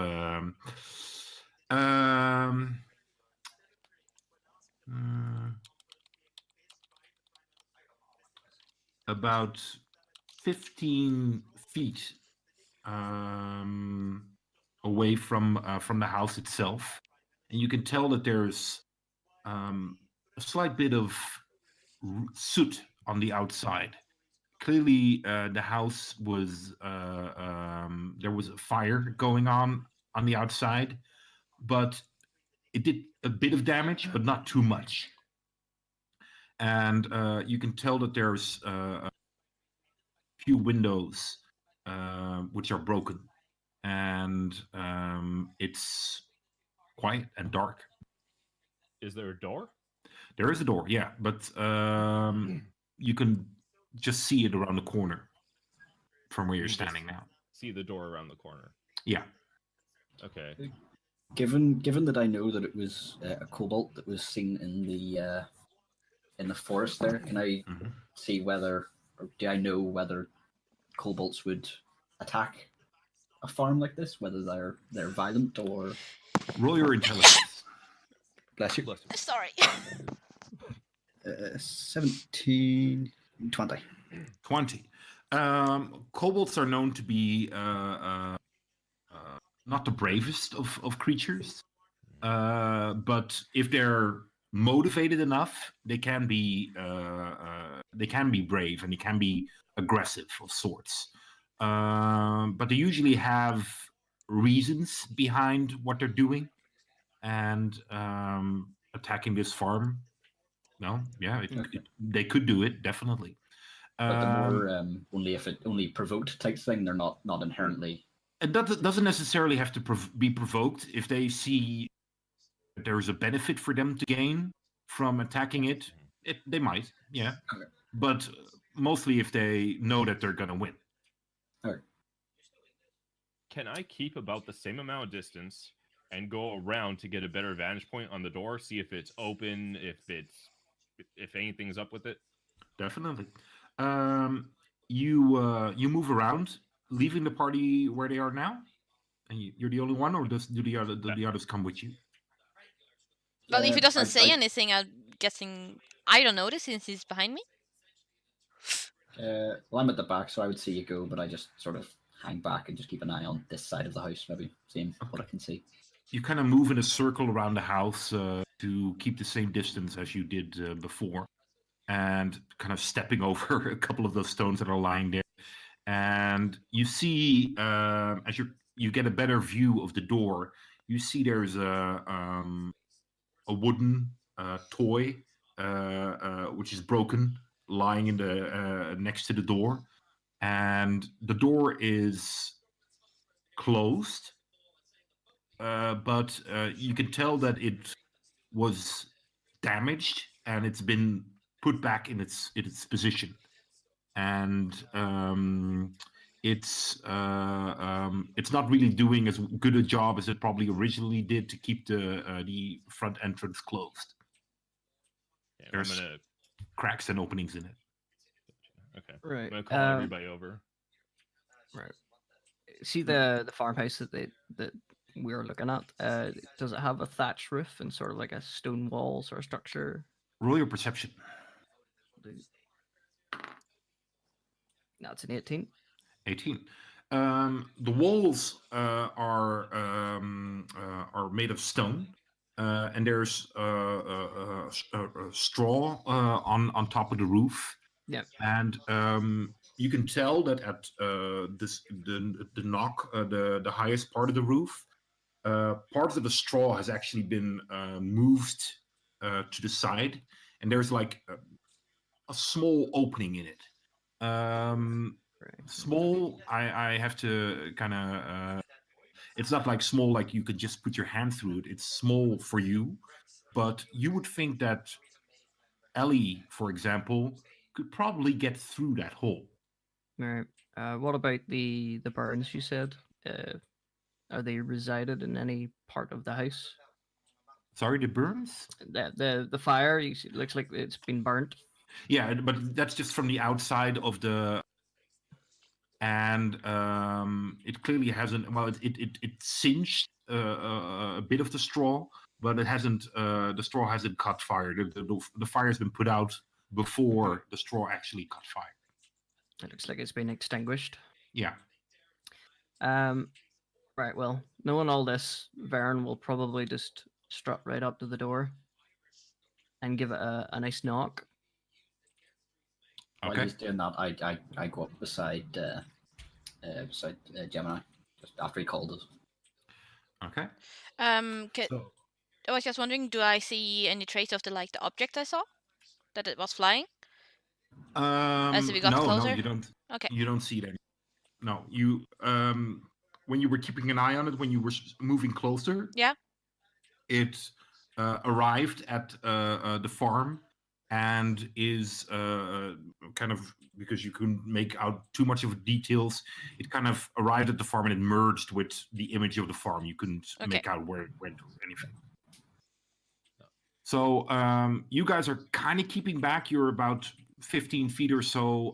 S1: About 15 feet away from the house itself, and you can tell that there's a slight bit of soot on the outside. Clearly, the house was there was a fire going on the outside, but it did a bit of damage, but not too much. And you can tell that there's a few windows which are broken, and it's quiet and dark.
S3: Is there a door?
S1: There is a door, yeah, but you can just see it around the corner from where you're
S3: You just
S1: standing now.
S3: See the door around the corner.
S1: Yeah.
S3: Okay.
S2: Given that I know that it was a cobalt that was seen in the forest there, can I
S1: Mhm.
S2: see whether, or do I know whether kobolds would attack a farm like this, whether they're violent or.
S1: Roll your intelligence.
S2: Bless you.
S3: Bless you.
S5: Sorry.
S2: 17, 20.
S1: 20. Kobolds are known to be not the bravest of creatures, but if they're motivated enough, they can be brave and they can be aggressive of sorts. But they usually have reasons behind what they're doing, and attacking this farm. No, yeah, they could do it definitely.
S2: But the more only if it only provoked type thing, they're not inherently.
S1: It doesn't necessarily have to be provoked. If they see that there's a benefit for them to gain from attacking it, they might, yeah.
S2: Okay.
S1: But mostly if they know that they're gonna win.
S2: Alright.
S3: Can I keep about the same amount of distance and go around to get a better vantage point on the door, see if it's open, if anything's up with it?
S1: Definitely. You move around, leaving the party where they are now, and you're the only one, or do the others come with you?
S5: Well, if he doesn't say
S2: I-
S5: anything, I'm guessing I don't notice since he's behind me.
S2: Well, I'm at the back, so I would see you go, but I just sort of hang back and just keep an eye on this side of the house, maybe seeing what I can see.
S1: You kind of move in a circle around the house to keep the same distance as you did before, and kind of stepping over a couple of those stones that are lying there. And you see, as you get a better view of the door, you see there's a wooden toy which is broken, lying in the next to the door, and the door is closed. But you can tell that it was damaged and it's been put back in its position, and it's not really doing as good a job as it probably originally did to keep the front entrance closed.
S3: Yeah,
S1: There's
S3: I'm gonna.
S1: cracks and openings in it.
S3: Okay.
S4: Right.
S3: I'm gonna call everybody over.
S4: Right. See the farmhouse that we were looking at. Does it have a thatch roof and sort of like a stone wall sort of structure?
S1: Roll your perception.
S4: That's an 18.
S1: 18. The walls are made of stone, and there's a straw on top of the roof.
S4: Yep.
S1: And you can tell that at the knock, the highest part of the roof, part of the straw has actually been moved to the side, and there's like a small opening in it. Small. I have to kind of. It's not like small, like you could just put your hand through it. It's small for you, but you would think that Ellie, for example, could probably get through that hole.
S4: Right. What about the burns you said? Are they resided in any part of the house?
S1: Sorry, the burns?
S4: The fire, it looks like it's been burnt.
S1: Yeah, but that's just from the outside of the. And it clearly hasn't. Well, it singed a bit of the straw, but it hasn't. The straw hasn't caught fire. The fire has been put out before the straw actually caught fire.
S4: It looks like it's been extinguished.
S1: Yeah.
S4: Right. Well, knowing all this, Varen will probably just strut right up to the door and give it a nice knock.
S2: While
S1: Okay.
S2: he's doing that, I go up beside Gemini just after he called us.
S1: Okay.
S5: I was just wondering, do I see any trace of the object I saw that it was flying? As we got
S1: no,
S5: closer?
S1: no, you don't.
S5: Okay.
S1: You don't see it. No, you. When you were keeping an eye on it, when you were moving closer.
S5: Yeah.
S1: It arrived at the farm and is kind of, because you couldn't make out too much of details, it kind of arrived at the farm and it merged with the image of the farm. You couldn't make out where it went or anything. So you guys are kind of keeping back. You're about 15 feet or so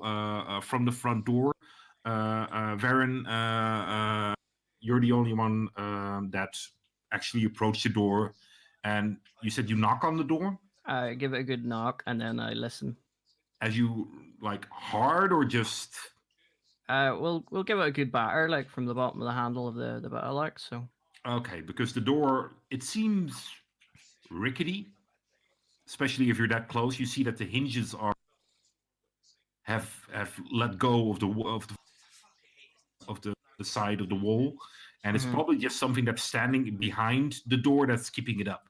S1: from the front door. Varen, you're the only one that actually approached the door, and you said you knock on the door.
S4: I give it a good knock and then I listen.
S1: As you like hard or just
S4: We'll give it a good batter, like from the bottom of the handle of the battle axe. So
S1: okay? Because the door, it seems rickety, especially if you're that close. You see that the hinges have let go of the side of the wall, and it's
S4: Mhm.
S1: probably just something that's standing behind the door that's keeping it up.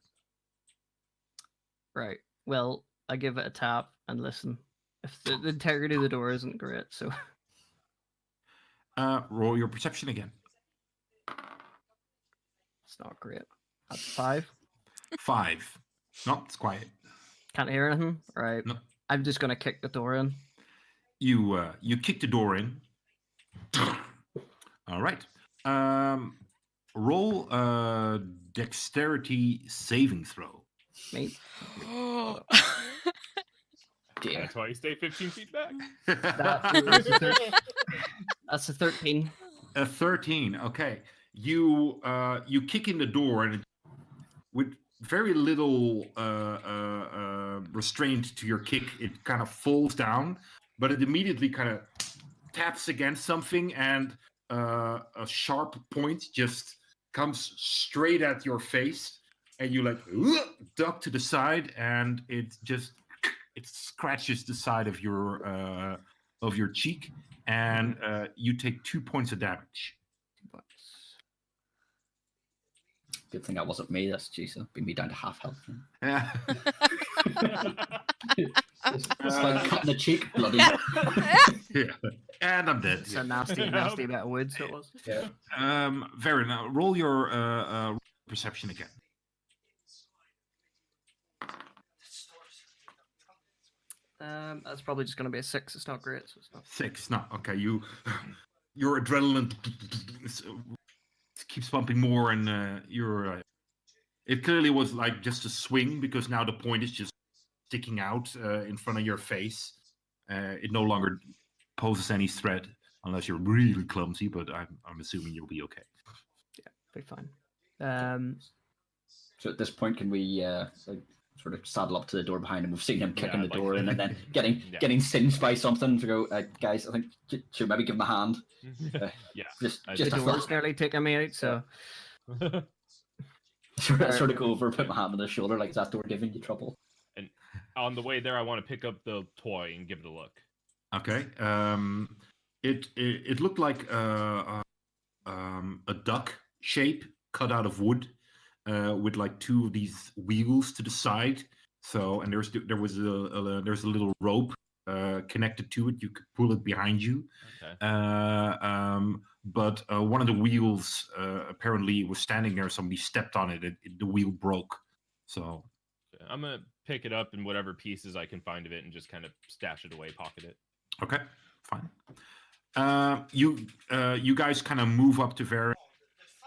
S4: right. Well, I give it a tap and listen. If the integrity of the door isn't great, so
S1: Roll your perception again.
S4: it's not great. That's 5.
S1: 5. No, it's quiet.
S4: Can't hear anything. Right.
S1: No.
S4: I'm just gonna kick the door in.
S1: You kick the door in. All right. Roll a dexterity saving throw.
S4: Mate.
S2: Dear.
S3: That's why you stay 15 feet back.
S4: That's a 13.
S1: A 13. Okay. You kick in the door and with very little restraint to your kick, it kind of falls down, but it immediately kind of taps against something, and a sharp point just comes straight at your face, and you like duck to the side, and it scratches the side of your cheek, and you take 2 points of damage.
S2: Good thing that wasn't me. That's Jesus. Bring me down to half health.
S1: Yeah.
S2: It's like cutting the cheek, bloody.
S1: Yeah. And I'm dead.
S4: It's a nasty, nasty bit of wood. So it was.
S2: Yeah.
S1: Varen, now roll your perception again.
S4: That's probably just gonna be a 6. It's not great. So it's not.
S1: 6. No, okay. Your adrenaline keeps pumping more, and you're. It clearly was like just a swing, because now the point is just sticking out in front of your face. It no longer poses any threat unless you're really clumsy, but I'm assuming you'll be okay.
S4: Yeah, be fine.
S2: So at this point, can we like, sort of saddle up to the door behind him? We've seen him kicking the
S3: like-
S2: door in and then getting
S3: Yeah.
S2: getting singed by something to go, guys, I think should maybe give him a hand.
S3: Yeah.
S2: Just
S3: I
S2: just
S4: The
S2: a
S4: door's
S2: thought.
S4: nearly taking me out. So
S2: Sort of go over, put my hand on his shoulder, like, is that door giving you trouble?
S3: On the way there, I want to pick up the toy and give it a look.
S1: Okay. It looked like a duck shape cut out of wood, with like 2 of these wheels to the side. So, and there's a little rope connected to it. You could pull it behind you.
S3: Okay.
S1: But one of the wheels apparently was standing there. Somebody stepped on it. The wheel broke. So
S3: I'm gonna pick it up in whatever pieces I can find of it and just kind of stash it away, pocket it.
S1: okay, fine. You guys kind of move up to Varen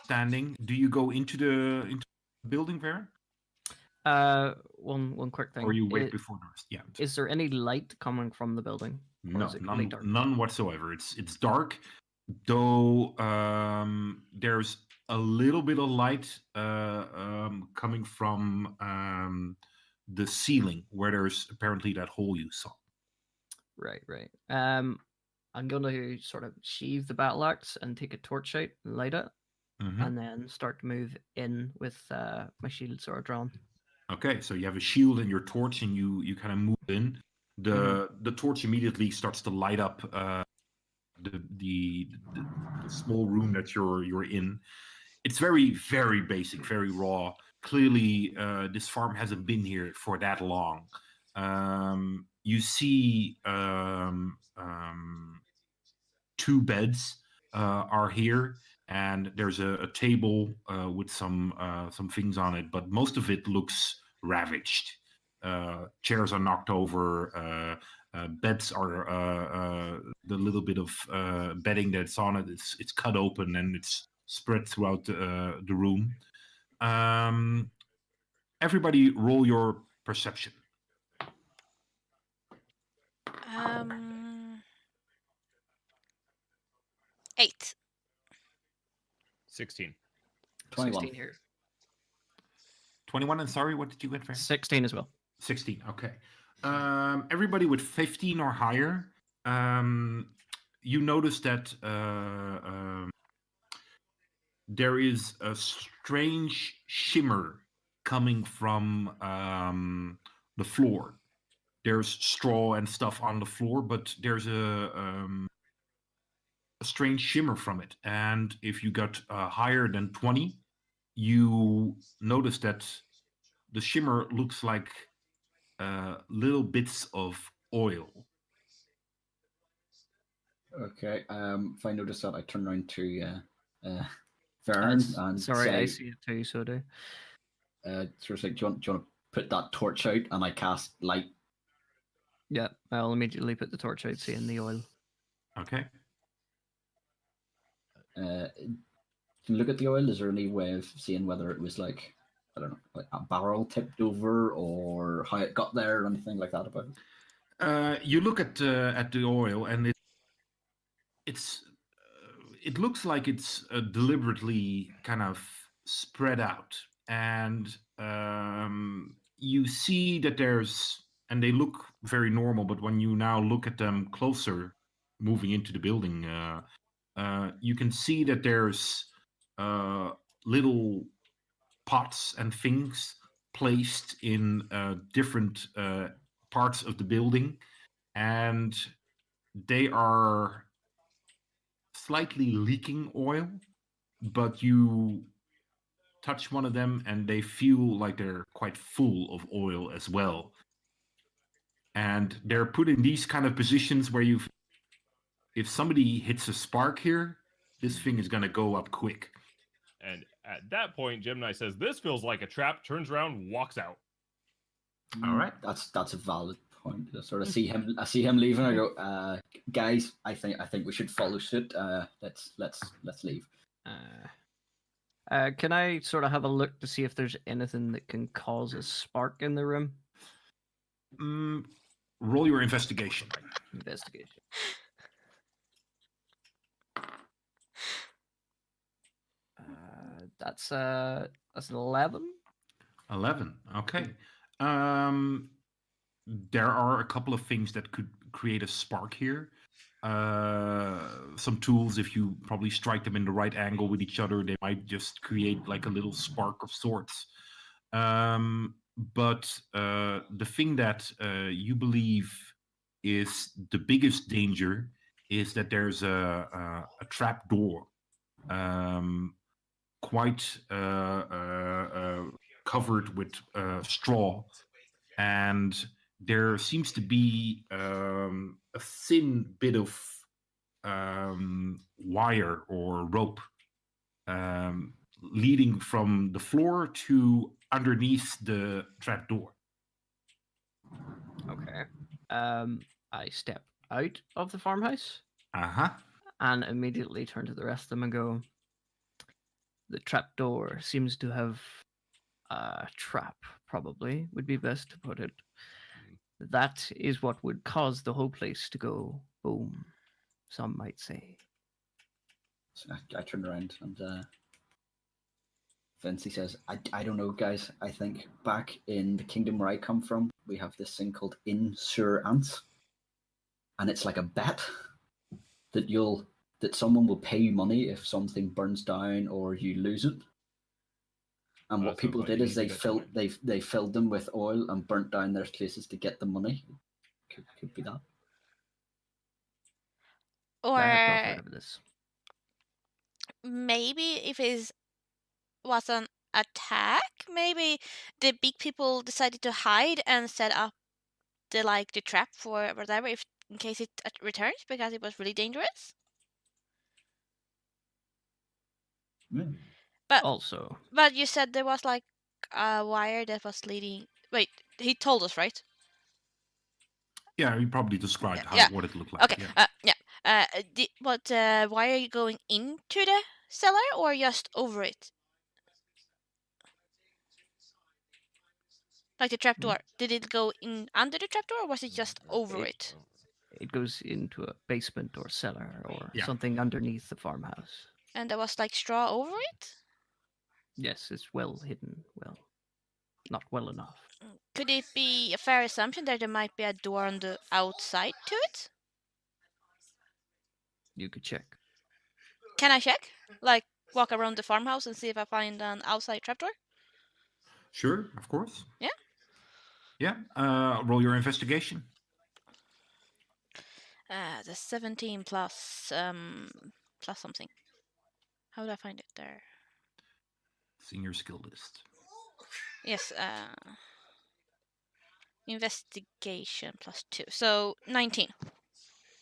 S1: standing. Do you go into the building, Varen,
S4: one quick thing.
S1: or you wait before the rest? Yeah.
S4: Is there any light coming from the building? Or
S1: No,
S4: is it completely dark?
S1: none whatsoever. It's dark, though. There's a little bit of light coming from the ceiling, where there's apparently that hole you saw.
S4: Right. I'm going to sort of sheathe the battle axe and take a torch out and light it,
S1: Mhm.
S4: and then start to move in with my shield sort of drawn.
S1: Okay, so you have a shield and your torch, and you kind of move in. The torch immediately starts to light up the small room that you're in. It's very, very basic, very raw. Clearly, this farm hasn't been here for that long. You see 2 beds are here, and there's a table with some things on it, but most of it looks ravaged. Chairs are knocked over. Beds are the little bit of bedding that's on it. It's cut open and it's spread throughout the room. Everybody, roll your perception.
S5: 8.
S3: 16.
S2: 21.
S4: 16 here.
S1: 21, and sorry, what did you get, Farron?
S4: 16 as well.
S1: 16, okay. Everybody with 15 or higher, you notice that there is a strange shimmer coming from the floor. There's straw and stuff on the floor, but there's a strange shimmer from it. And if you got higher than 20, you notice that the shimmer looks like little bits of oil.
S2: Okay. If I notice that, I turn around to Vern and
S4: Sorry,
S2: say,
S4: I see it too, so do.
S2: sort of like, do you want to put that torch out? And I cast light.
S4: Yeah, I'll immediately put the torch out, seeing the oil.
S1: Okay.
S2: Can you look at the oil? Is there any way of seeing whether it was like, I don't know, like a barrel tipped over, or how it got there, or anything like that about it?
S1: You look at the oil, and it looks like it's deliberately kind of spread out, and you see that and they look very normal, but when you now look at them closer, moving into the building, you can see that there's little pots and things placed in different parts of the building, and they are slightly leaking oil, but you touch one of them and they feel like they're quite full of oil as well. And they're put in these kind of positions where if somebody hits a spark here, this thing is going to go up quick.
S3: And at that point, Gemini says, "This feels like a trap," turns around, walks out.
S1: All right.
S2: That's a valid point. I sort of see him. I see him leaving. I go, guys, I think we should follow suit. Let's leave.
S4: Can I sort of have a look to see if there's anything that can cause a spark in the room?
S1: Roll your investigation.
S4: Investigation. That's an 11.
S1: 11. Okay. There are a couple of things that could create a spark here. Some tools, if you probably strike them in the right angle with each other, they might just create like a little spark of sorts. But the thing that you believe is the biggest danger is that there's a trap door, quite covered with straw, and there seems to be a thin bit of wire or rope leading from the floor to underneath the trapdoor.
S4: Okay. I step out of the farmhouse
S1: Uh-huh.
S4: and immediately turn to the rest of them and go, the trapdoor seems to have a trap, probably, would be best to put it. That is what would cause the whole place to go boom, some might say.
S2: So I turn around and Vinci says, I don't know, guys. I think back in the kingdom where I come from, we have this thing called insurance. And it's like a bet that someone will pay you money if something burns down or you lose it. And what people did is they filled them with oil and burnt down their places to get the money. Could be that.
S5: Or
S4: I have not heard of this.
S5: maybe if it was an attack, maybe the big people decided to hide and set up the trap for whatever, if in case it returns, because it was really dangerous.
S2: Yeah.
S5: But you said there was like a wire that was leading. Wait, he told us, right?
S1: Yeah, you probably described what it looked like.
S5: Okay. But why are you going into the cellar or just over it? Like the trapdoor. Did it go in under the trapdoor or was it just over it?
S4: it goes into a basement or cellar or
S1: Yeah.
S4: something underneath the farmhouse.
S5: And there was like straw over it.
S4: Yes, it's well hidden. Well, not well enough.
S5: Could it be a fair assumption that there might be a door on the outside to it?
S4: You could check.
S5: Can I check? Like walk around the farmhouse and see if I find an outside trapdoor?
S1: Sure, of course.
S5: Yeah.
S1: Yeah. Roll your investigation.
S5: The 17 plus plus something. How do I find it there?
S1: It's in your skill list.
S5: Yes, investigation plus 2. So 19.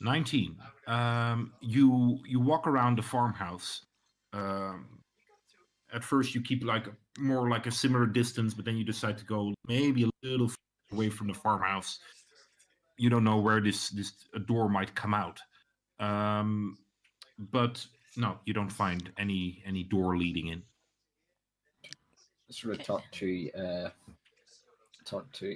S1: 19. You walk around the farmhouse. At first, you keep like more like a similar distance, but then you decide to go maybe a little away from the farmhouse. You don't know where this door might come out, but no, you don't find any door leading in.
S2: Sort of talk to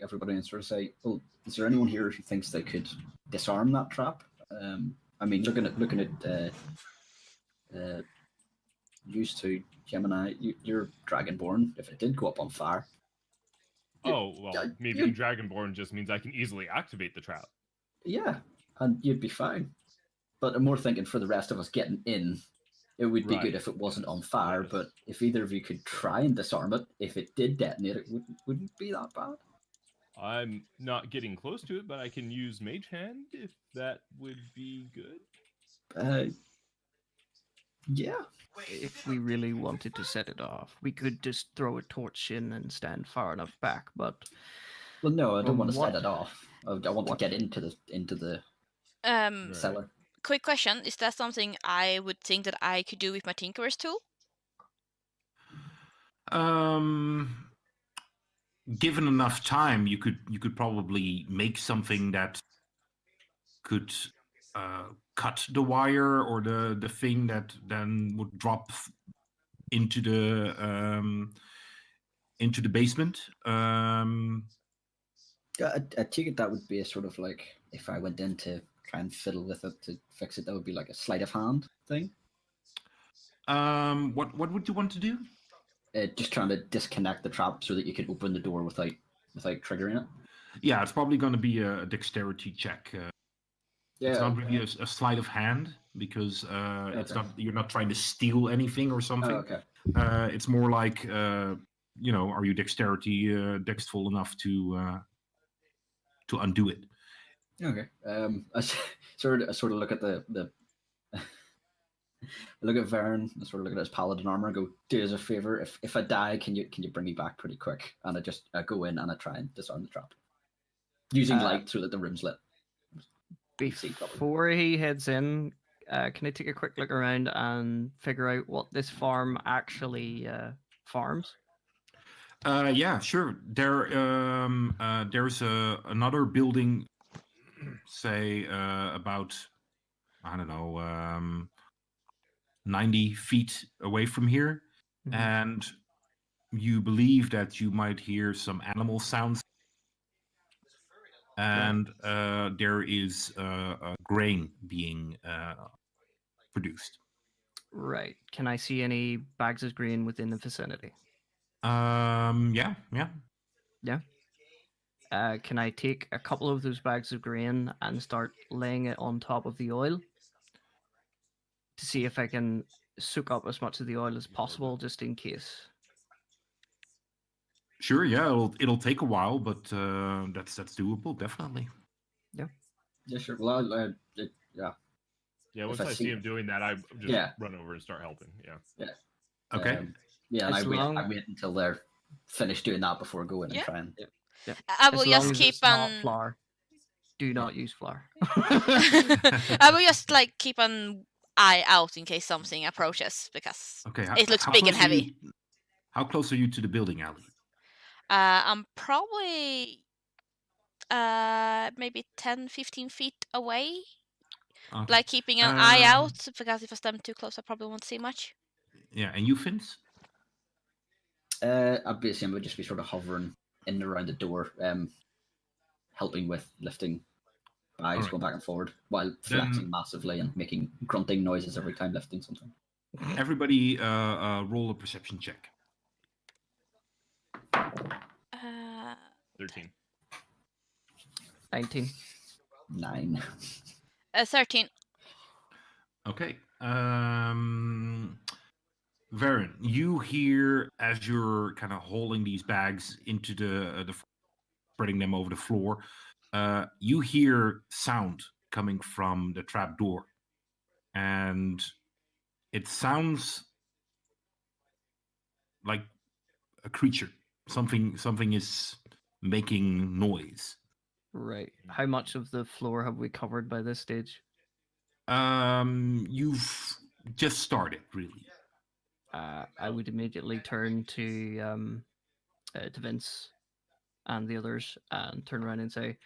S2: everybody and sort of say, "Oh, is there anyone here who thinks they could disarm that trap?" I mean, looking at used to Gemini, you're Dragonborn. If it did go up on fire,
S3: Oh, well,
S2: yeah,
S3: me
S2: you-
S3: being Dragonborn just means I can easily activate the trap.
S2: yeah, and you'd be fine. But I'm more thinking for the rest of us getting in, it would be
S3: Right.
S2: good if it wasn't on fire. But if either of you could try and disarm it, if it did detonate, it wouldn't be that bad.
S3: I'm not getting close to it, but I can use Mage Hand if that would be good.
S2: Yeah.
S4: If we really wanted to set it off, we could just throw a torch in and stand far enough back. But
S2: Well, no, I don't want to
S4: What-
S2: set it off. I want to get into the
S3: Right.
S2: cellar.
S5: Quick question: is that something I would think that I could do with my Tinkerer's tool?
S1: Given enough time, you could probably make something that could cut the wire or the thing that then would drop into the basement.
S2: Yeah, I take it that would be a sort of like if I went in to try and fiddle with it to fix it, that would be like a sleight of hand thing.
S1: What would you want to do?
S2: Just trying to disconnect the trap so that you could open the door without triggering it.
S1: Yeah, it's probably going to be a dexterity check.
S2: Yeah.
S1: It's not really a sleight of hand because it's not. You're not trying to steal anything or something.
S2: Oh, okay.
S1: It's more like are you dextful enough to undo it?
S2: Okay. I sort of look at the I look at Varen and sort of look at his paladin armor and go, "Do us a favor. If I die, can you bring me back pretty quick?" And I go in and I try and disarm the trap using light so that the room's lit. See, probably.
S4: before he heads in, can I take a quick look around and figure out what this farm actually farms?
S1: Yeah, sure. There's another building, say about, I don't know, 90 feet away from here,
S4: Mhm.
S1: and you believe that you might hear some animal sounds, and there is grain being produced.
S4: Right. Can I see any bags of grain within the vicinity?
S1: Yeah.
S4: Can I take a couple of those bags of grain and start laying it on top of the oil to see if I can soak up as much of the oil as possible, just in case?
S1: Sure, yeah, it'll take a while, but that's doable, definitely.
S2: Yeah, sure. Well, yeah.
S3: Yeah,
S2: If
S3: once
S2: I
S3: I
S2: see-
S3: see him doing that, I just
S2: Yeah.
S3: run over and start helping. Yeah.
S1: Okay.
S2: Yeah, and
S4: As long-
S2: I wait until they're finished doing that before going
S5: Yeah.
S2: and try and.
S5: I will
S4: As long
S5: just
S4: as
S5: keep
S4: it's not
S5: on.
S4: flour. Do not use flour.
S5: I will just like keep an eye out in case something approaches because
S1: Okay.
S5: it looks
S1: how
S5: big and
S1: close are
S5: heavy.
S1: How close are you to the building, Ali?
S5: I'm probably maybe 10-15 feet away,
S1: Okay.
S5: like keeping an eye
S1: Um,
S5: out because if I stand too close, I probably won't see much.
S1: Yeah, and you, Vince?
S2: I basically would just be sort of hovering in and around the door, helping with lifting Eyes
S1: Alright.
S2: going back and forward while flexing massively and making grunting noises every time lifting something.
S1: Everybody, roll a perception check.
S3: 13.
S4: 19.
S2: 9.
S5: 13.
S1: Okay. Varen, you hear as you're kind of hauling these bags into the spreading them over the floor. You hear sound coming from the trap door, and it sounds like a creature. Something is making noise.
S4: Right. How much of the floor have we covered by this stage?
S1: You've just started, really.
S4: I would immediately turn to Vince and the others and turn around and say,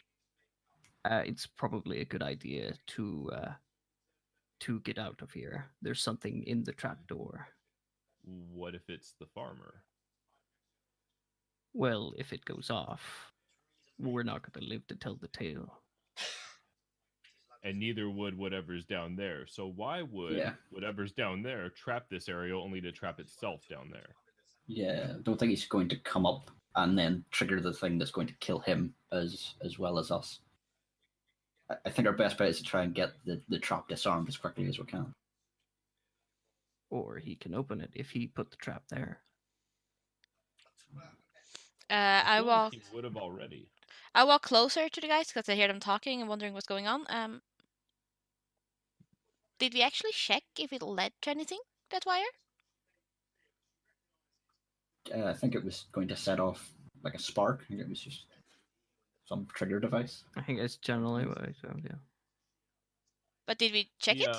S4: "It's probably a good idea to get out of here. There's something in the trapdoor."
S3: What if it's the farmer?
S4: Well, if it goes off, we're not going to live to tell the tale.
S3: And neither would whatever's down there. So why would whatever's down there trap this area only to trap itself down there?
S2: Yeah, I don't think he's going to come up and then trigger the thing that's going to kill him as well as us. I think our best bet is to try and get the trap disarmed as quickly as we can.
S4: Or he can open it if he put the trap there.
S5: I
S3: feel like
S5: walk.
S3: he would have already.
S5: I walk closer to the guys because I hear them talking and wondering what's going on. Did we actually check if it led to anything, that wire?
S2: I think it was going to set off like a spark. I think it was just some trigger device.
S4: I think that's generally what I found, yeah.
S5: But did we check it?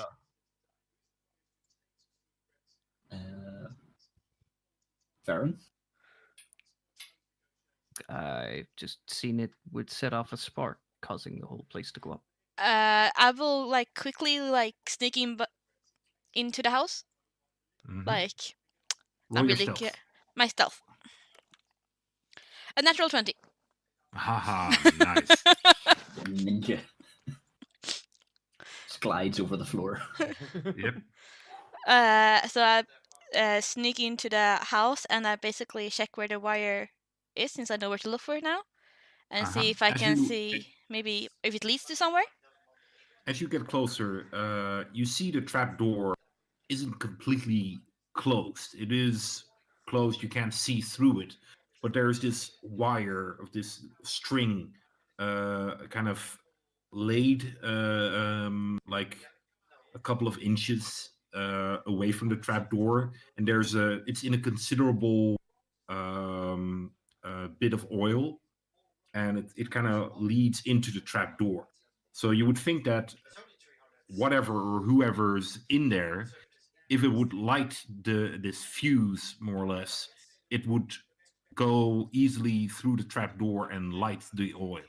S2: Varen?
S4: I've just seen it would set off a spark, causing the whole place to go up.
S5: I will quickly sneak into the house.
S1: Mhm.
S5: Not
S1: Roll your
S5: really
S1: stealth.
S5: my stealth. A natural 20.
S1: Haha, nice.
S2: Ninja. Glides over the floor.
S1: Yep.
S5: So I sneak into the house and I basically check where the wire is, since I know where to look for it now, and see if I
S1: As
S5: can
S1: you-
S5: see maybe if it leads to somewhere.
S1: As you get closer, you see the trap door isn't completely closed. It is closed, you can't see through it, but there's this wire of this string kind of laid like a couple of inches away from the trap door, and it's in a considerable bit of oil, and it kind of leads into the trap door. So you would think that whatever or whoever's in there, if it would light this fuse more or less, it would go easily through the trap door and light the oil.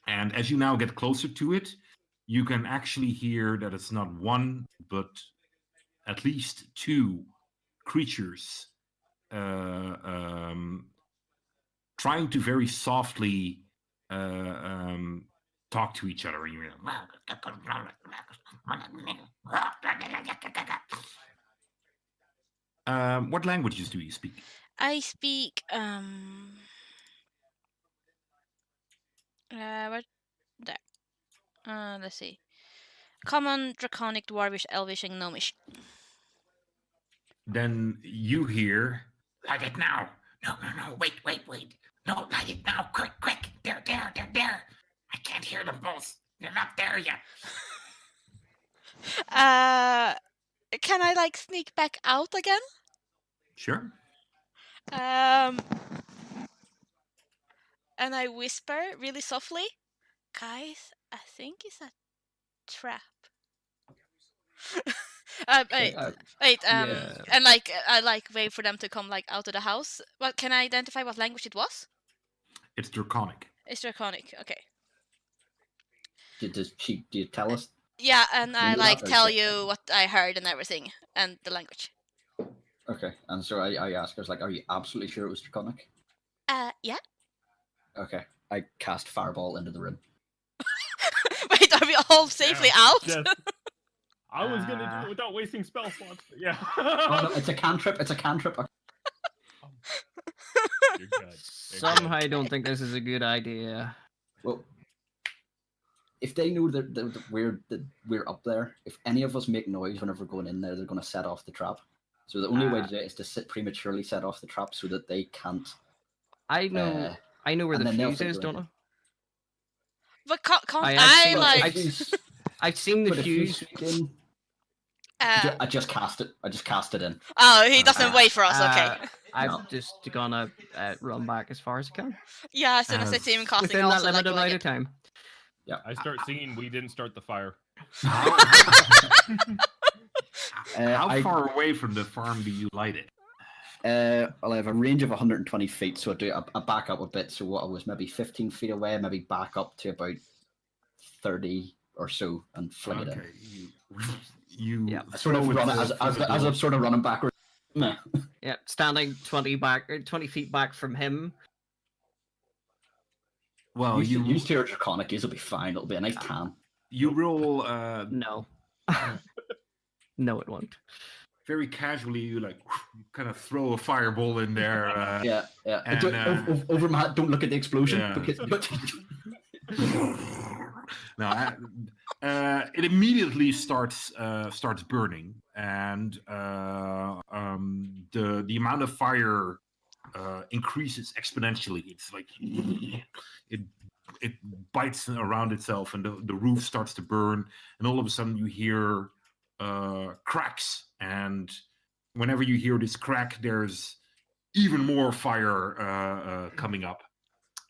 S1: And as you now get closer to it, you can actually hear that it's not one, but at least two creatures trying to very softly talk to each other. You know, what languages do you speak?
S5: I speak what there. Let's see. Common, Draconic, Dwarvish, Elvish, and Gnomish.
S1: Then you hear, light it now. No, wait. No, light it now, quick. There. I can't hear them both. They're not there yet.
S5: Can I sneak back out again?
S1: Sure.
S5: And I whisper really softly, guys, I think it's a trap. Wait,
S4: yeah.
S5: and I wait for them to come out of the house. But can I identify what language it was?
S1: It's Draconic.
S5: It's Draconic. Okay.
S2: Did you tell us?
S5: Yeah, and I
S2: Knew that, or
S5: tell
S2: is it-
S5: you what I heard and everything, and the language.
S2: Okay, and so I asked, I was like, are you absolutely sure it was Draconic?
S5: Yeah.
S2: Okay, I cast Fireball into the room.
S5: Wait, are we all safely out?
S3: Yes. I was gonna do it without wasting spell slots, but yeah.
S2: Oh, no, it's a cantrip. It's a cantrip.
S3: You're good. You're
S4: Somehow I
S3: good.
S4: don't think this is a good idea.
S2: Well, if they know that we're up there, if any of us make noise whenever we're going in there, they're going to set off the trap. So the only way to do it is to prematurely set off the trap so that they can't.
S4: I know where
S2: and
S4: the
S2: then they'll
S4: fuse
S2: think
S4: is,
S2: we're
S4: don't
S2: in.
S4: I?
S5: But can't
S4: I
S5: I,
S4: actually-
S5: like?
S4: I've seen the
S2: But if you
S4: fuse.
S2: sneak in, I just cast it. I just cast it in.
S5: Oh, he doesn't wait for us. Okay.
S4: I'm
S2: No.
S4: just gonna run back as far as I can
S5: Yeah, as soon as I see him casting,
S4: within
S5: I'll
S4: that
S5: also like
S4: limited
S5: go like
S4: amount of
S5: it.
S4: time.
S3: I start singing "We Didn't Start the Fire."
S1: How
S2: I-
S1: far away from the farm do you light it?
S2: Well, I have a range of 120 feet, so I back up a bit. So what I was maybe 15 feet away, maybe back up to about 30 or so, and fling it in.
S1: Okay, you
S4: Yeah.
S2: I sort of
S1: throw it
S2: run it
S1: to-
S2: as
S1: for the
S2: I'm
S1: door.
S2: sort of running backwards. Meh.
S4: Yeah, standing 20 feet back from him.
S1: Well,
S2: Use to your draconic, it'll be fine. It'll be a nice tan.
S1: you roll
S4: No. No, it won't.
S1: very casually. You like kind of throw a fireball in there.
S2: Yeah.
S1: and,
S2: Over my head, don't look at the explosion.
S1: yeah.
S2: Because,
S1: No, it immediately starts burning, and the amount of fire increases exponentially. It's like it bites around itself, and the roof starts to burn, and all of a sudden you hear cracks, and whenever you hear this crack, there's even more fire coming up.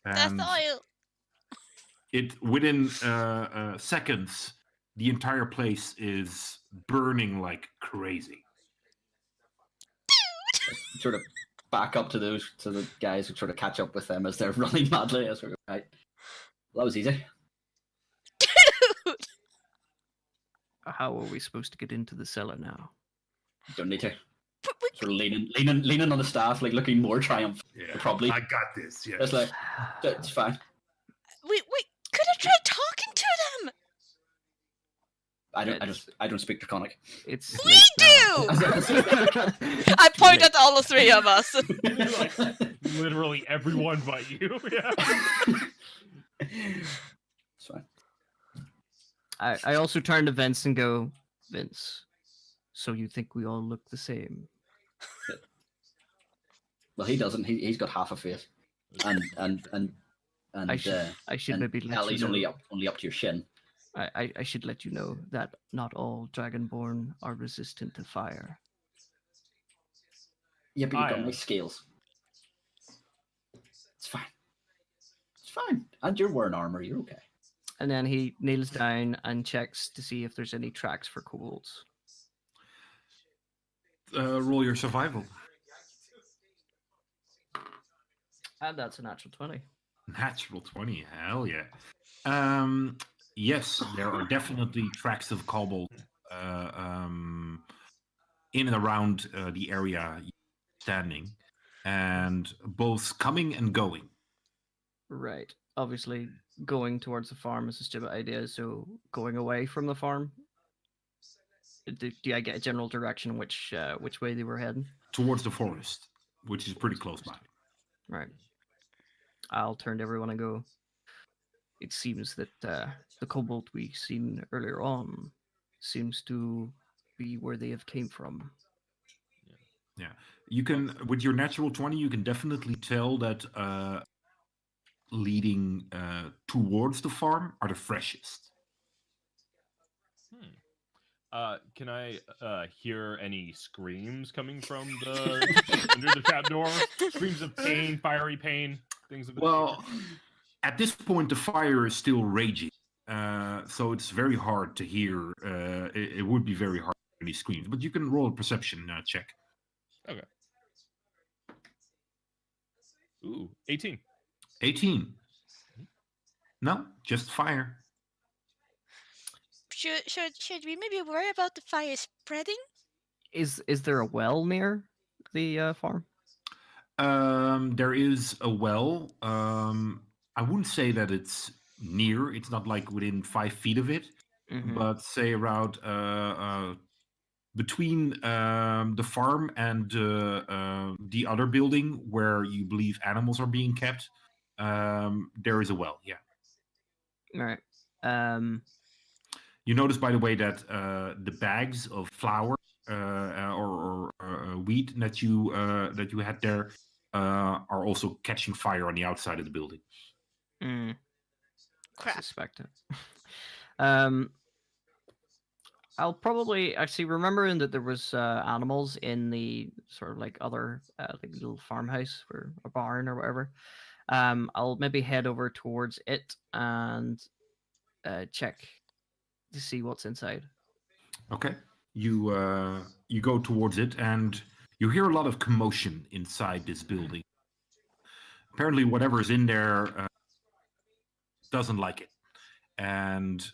S5: That's
S1: And
S5: the oil.
S1: it within seconds, the entire place is burning like crazy.
S2: sort of back up to the guys who sort of catch up with them as they're running madly. I sort of, right. Well, that was easy.
S4: How are we supposed to get into the cellar now?
S2: Don't need to.
S5: But we,
S2: Sort of leaning on the staff, like looking more triumphant.
S1: Yeah,
S2: Probably.
S1: I got this. Yeah.
S2: It's like it's fine.
S5: we could have tried talking to them.
S2: I don't speak draconic.
S4: It's
S5: We
S4: late
S5: do.
S4: now.
S5: I point at all the three of us.
S3: Literally everyone but you. Yeah.
S2: It's fine.
S4: I also turn to Vince and go, Vince, so you think we all look the same?
S2: Well, he doesn't. He's got half a face, and
S4: I should
S2: and
S4: maybe let
S2: Ellie's
S4: you know.
S2: only up to your shin.
S4: I should let you know that not all Dragonborn are resistant to fire.
S2: Yeah, but you've got
S3: Aye.
S2: nice scales. It's fine. It's fine. And you're wearing armor. You're okay.
S4: And then he kneels down and checks to see if there's any tracks for kobolds.
S1: Roll your survival.
S4: And that's a natural 20.
S1: Natural 20. Hell yeah. Yes, there are definitely tracks of kobold in and around the area you're standing, and both coming and going.
S4: Right. Obviously, going towards the farm is a stupid idea, so going away from the farm. Do I get a general direction which way they were heading?
S1: Towards the forest, which is pretty close by.
S4: Right. I'll turn to everyone and go. It seems that the kobold we seen earlier on seems to be where they have came from.
S1: Yeah, you can with your natural 20, you can definitely tell that leading towards the farm are the freshest.
S3: Can I hear any screams coming from the under the trapdoor? Screams of pain, fiery pain, things of the
S1: Well, at this point, the fire is still raging, so it's very hard to hear. It would be very hard to hear any screams, but you can roll a perception check.
S3: Ooh, 18.
S1: 18. No, just fire.
S5: Should we maybe worry about the fire spreading?
S4: Is there a well near the farm?
S1: There is a well. I wouldn't say that it's near. It's not like within 5 feet of it,
S4: Mhm.
S1: but say around between the farm and the other building where you believe animals are being kept. There is a well. Yeah.
S4: All right.
S1: You notice, by the way, that the bags of flour or wheat that you had there are also catching fire on the outside of the building.
S4: I
S5: Crap.
S4: suspect it. um, I'll probably actually remembering that there was animals in the sort of like other like little farmhouse or a barn or whatever. I'll maybe head over towards it and check to see what's inside.
S1: Okay. You go towards it, and you hear a lot of commotion inside this building. Apparently, whatever's in there doesn't like it, and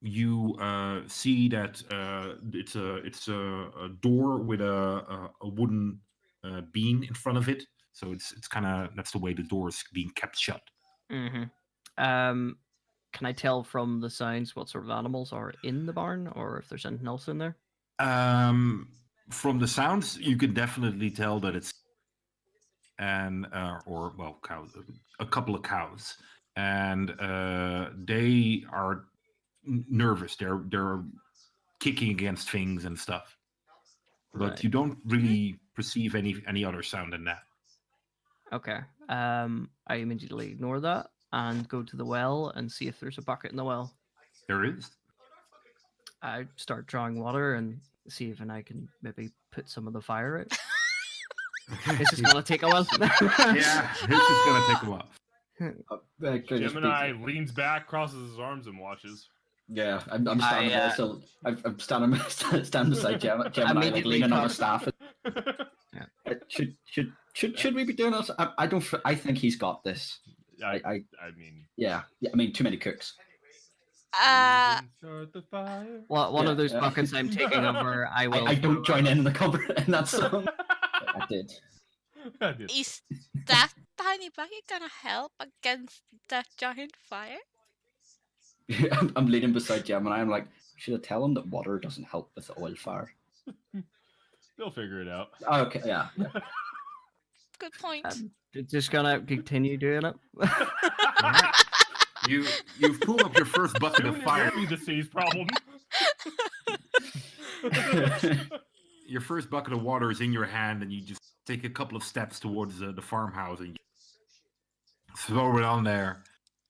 S1: you see that it's a door with a wooden beam in front of it. So it's kind of that's the way the door is being kept shut.
S4: Mm-hmm. Can I tell from the signs what sort of animals are in the barn, or if there's anything else in there?
S1: From the sounds, you can definitely tell that it's cows, a couple of cows, and they are nervous. They're kicking against things and stuff, but
S4: Right.
S1: you don't really perceive any other sound than that.
S4: Okay. I immediately ignore that and go to the well and see if there's a bucket in the well.
S1: There is.
S4: I start drawing water and see if I can maybe put some of the fire out. This is gonna take a while.
S1: Yeah, this is gonna take a while.
S3: Gemini leans back, crosses his arms, and watches.
S2: Yeah, I'm standing there, so I'm standing beside Gemini, like
S4: Immediately
S2: leaning on
S4: come-
S2: his staff. Should we be doing this? I don't. I think he's got this.
S3: I mean,
S2: Yeah. I mean, too many cooks.
S3: start the fire.
S4: Well, one
S2: Yeah,
S4: of those
S2: yeah.
S4: buckets I'm taking over, I will.
S2: I don't join in the cover in that song. I did.
S3: I did.
S5: Is that tiny bucket gonna help against that giant fire?
S2: I'm leaning beside Gemini. I'm like, should I tell him that water doesn't help with the oil fire?
S3: They'll figure it out.
S2: Oh, okay, yeah.
S5: Good point.
S4: Just gonna continue doing it.
S1: Alright. You've pulled up your first bucket of
S3: Soon it
S1: fire.
S3: will be the sea's problem.
S1: Your first bucket of water is in your hand, and you just take a couple of steps towards the farmhouse and you throw it on there.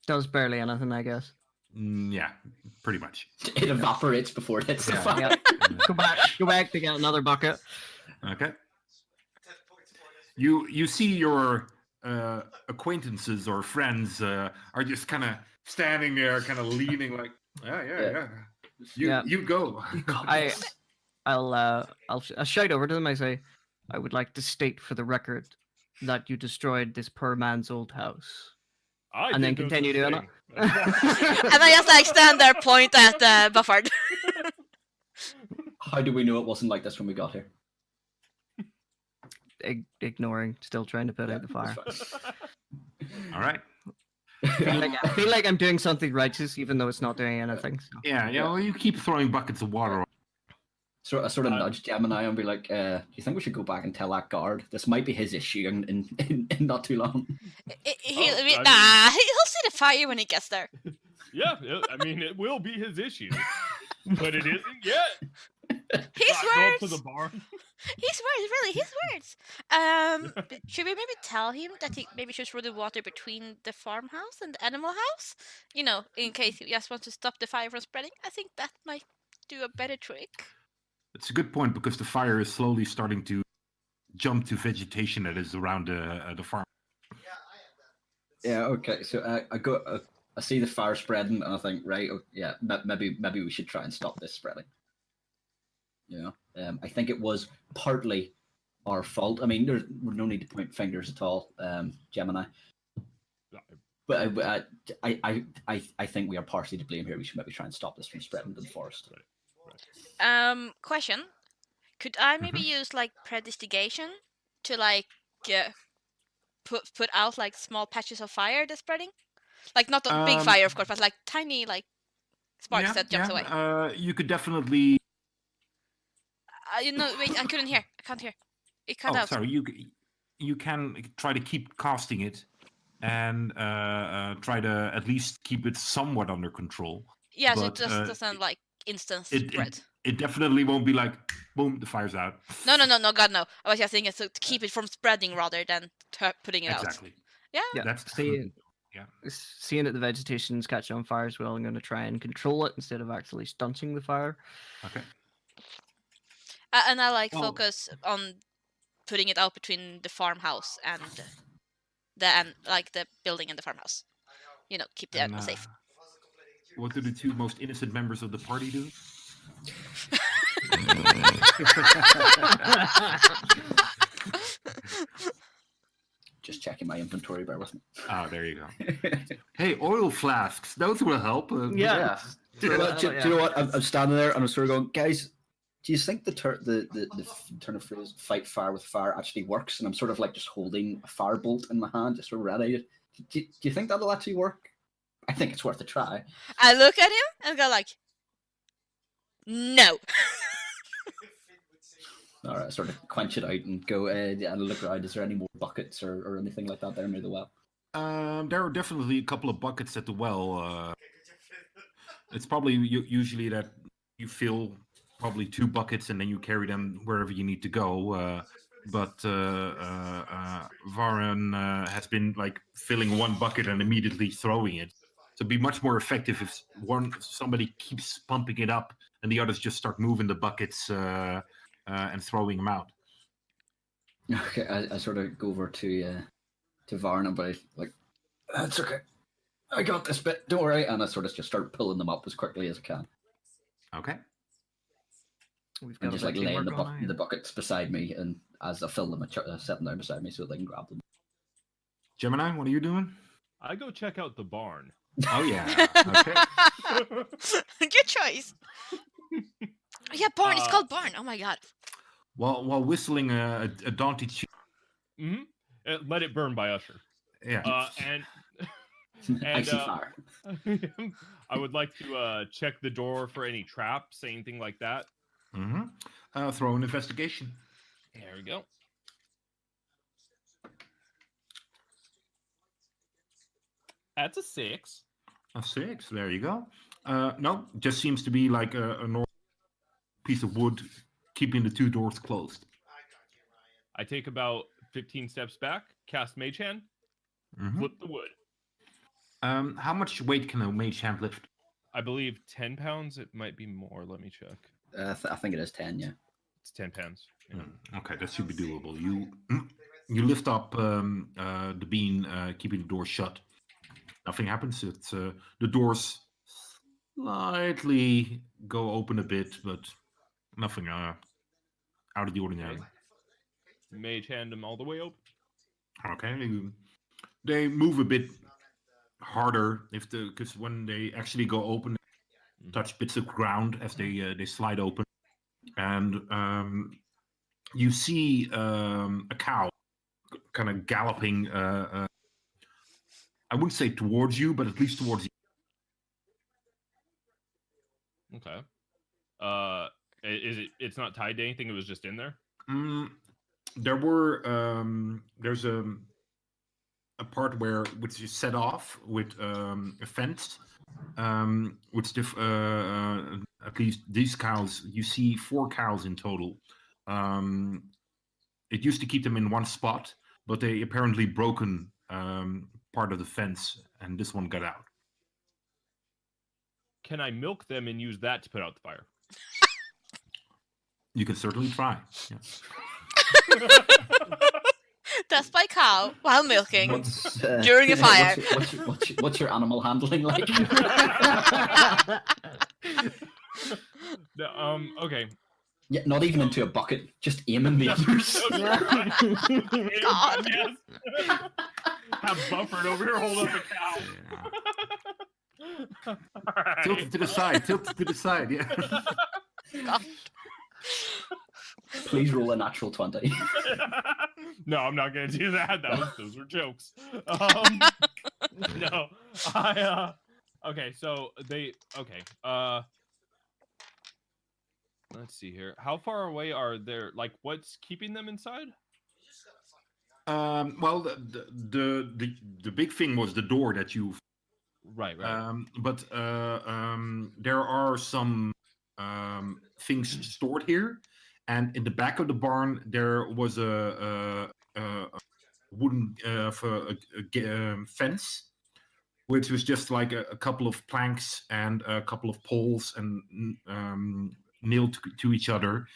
S4: Does barely anything, I guess.
S1: Yeah, pretty much.
S2: It evaporates before it hits the
S1: Yeah.
S2: fire.
S4: Yep. Go back to get another bucket.
S1: Okay. You see your acquaintances or friends are just kind of standing there, kind of leaning, like, yeah.
S4: Yeah.
S1: You go.
S4: I'll shout over to them. I say, I would like to state for the record that you destroyed this poor man's old house.
S3: I
S4: And then
S3: did no
S4: continue
S3: such
S4: doing
S3: thing.
S5: And I just like stand there, point at Buffard.
S2: How do we know it wasn't like this when we got here?
S4: Ignoring, still trying to put out the fire.
S2: That's fine.
S1: All right.
S4: I feel like I'm doing something righteous, even though it's not doing anything. So.
S1: Yeah. Well, you keep throwing buckets of water.
S2: So I sort of nudge Gemini and be like, do you think we should go back and tell that guard? This might be his issue in not too long.
S5: He'll
S3: I mean-
S5: see the fire when he gets there.
S3: Yeah, I mean, it will be his issue, but it isn't yet.
S5: His
S3: Not go up to
S5: words.
S3: the barn.
S5: His words, really, his words. Should we maybe tell him that he maybe should throw the water between the farmhouse and the animal house? You know, in case he just wants to stop the fire from spreading. I think that might do a better trick.
S1: It's a good point because the fire is slowly starting to jump to vegetation that is around the farm.
S2: Yeah. Okay. So I see the fire spreading, and I think, right, yeah, maybe we should try and stop this spreading. You know, I think it was partly our fault. I mean, there's no need to point fingers at all, Gemini. But I think we are partially to blame here. We should maybe try and stop this from spreading to the forest.
S5: Question. Could I maybe use like prestidigitation to like put out like small patches of fire that's spreading? Like not a big
S1: Um,
S5: fire, of course, but like tiny like sparks
S1: Yeah,
S5: that jumps away.
S1: You could definitely.
S5: Wait, I couldn't hear. I can't hear. It cut
S1: Oh,
S5: out.
S1: sorry. You can try to keep casting it, and try to at least keep it somewhat under control.
S5: Yeah, so it
S1: but,
S5: just doesn't like instant
S1: It,
S5: spread.
S1: it definitely won't be like boom, the fire's out.
S5: No, God, no. I was just thinking to keep it from spreading rather than putting it out.
S1: Exactly.
S5: Yeah.
S4: Yeah,
S1: That's
S4: seeing,
S1: yeah.
S4: seeing that the vegetation's catching on fire as well, I'm going to try and control it instead of actually stunting the fire.
S1: Okay.
S5: And I like
S1: Oh.
S5: focus on putting it out between the farmhouse and like the building and the farmhouse. Keep the animal safe.
S1: What do the two most innocent members of the party do?
S2: Just checking my inventory, bear with me.
S1: Ah, there you go. Hey, oil flasks. Those will help.
S4: Yeah.
S2: Do you know what? I'm standing there and I'm sort of going, guys, do you think the turn of phrase "fight fire with fire" actually works? And I'm sort of like just holding a firebolt in my hand, just sort of ready. Do you think that'll actually work? I think it's worth a try.
S5: I look at him and go like, no.
S2: All right, sort of quench it out and go and look around. Is there any more buckets or anything like that there near the well?
S1: There are definitely a couple of buckets at the well. It's probably usually that you fill probably 2 buckets and then you carry them wherever you need to go. But Varen has been like filling 1 bucket and immediately throwing it. So it'd be much more effective if somebody keeps pumping it up and the others just start moving the buckets and throwing them out.
S2: Okay, I sort of go over to Varna, but like, that's okay. I got this bit. Don't worry. And I sort of just start pulling them up as quickly as I can.
S1: Okay.
S4: We've
S2: And
S4: got
S2: just
S4: a
S2: like
S4: bit
S2: laying
S4: teamwork going on
S2: the buckets beside me, and as I fill them, I set them down beside me so they can grab them.
S1: Gemini, what are you doing?
S3: I go check out the barn.
S1: Oh yeah. Okay.
S5: Good choice. Yeah, barn. It's called barn. Oh my god.
S1: While whistling a daunty tune.
S3: Let It Burn by Usher.
S1: Yeah.
S3: And
S2: Icy fire.
S3: I would like to check the door for any traps, anything like that.
S1: Throw an investigation.
S3: There we go. That's a 6.
S1: A 6. There you go. No, just seems to be like a normal piece of wood keeping the 2 doors closed.
S3: I take about 15 steps back, cast Mage Hand, flip the wood.
S1: How much weight can a mage hand lift?
S3: I believe 10 pounds. It might be more. Let me check.
S2: I think it is 10. Yeah.
S3: It's 10 pounds. Yeah.
S1: Okay, that should be doable. You lift up the beam, keeping the door shut. Nothing happens. It's the doors slightly go open a bit, but nothing out of the ordinary.
S3: Mage Hand them all the way open.
S1: Okay, they move a bit harder because when they actually go open, they touch bits of ground as they slide open, and you see a cow kind of galloping. I wouldn't say towards you, but at least towards you.
S3: Okay. Is it? It's not tied to anything. It was just in there.
S1: There's a part which is set off with a fence, which at least these cows, you see 4 cows in total. It used to keep them in one spot, but they apparently broken part of the fence, and this one got out.
S3: Can I milk them and use that to put out the fire?
S1: You can certainly try. Yeah.
S5: Death by cow while milking
S2: What's,
S5: during a fire.
S2: What's your animal handling like?
S3: No, okay.
S2: Yeah, not even into a bucket, just aiming the others.
S5: God.
S3: Yes. Have Buffered over here hold up a cow.
S1: Yeah.
S3: Alright.
S1: Tilt it to the side. Tilt it to the side. Yeah.
S5: God.
S2: Please roll a natural 20.
S3: No, I'm not gonna do that. Those were jokes. No. Okay, so they okay. Let's see here. How far away are there? Like, what's keeping them inside?
S1: Well, the big thing was the door that you.
S3: Right.
S1: But there are some things stored here, and in the back of the barn there was a wooden fence, which was just like a couple of planks and a couple of poles and nailed to each other,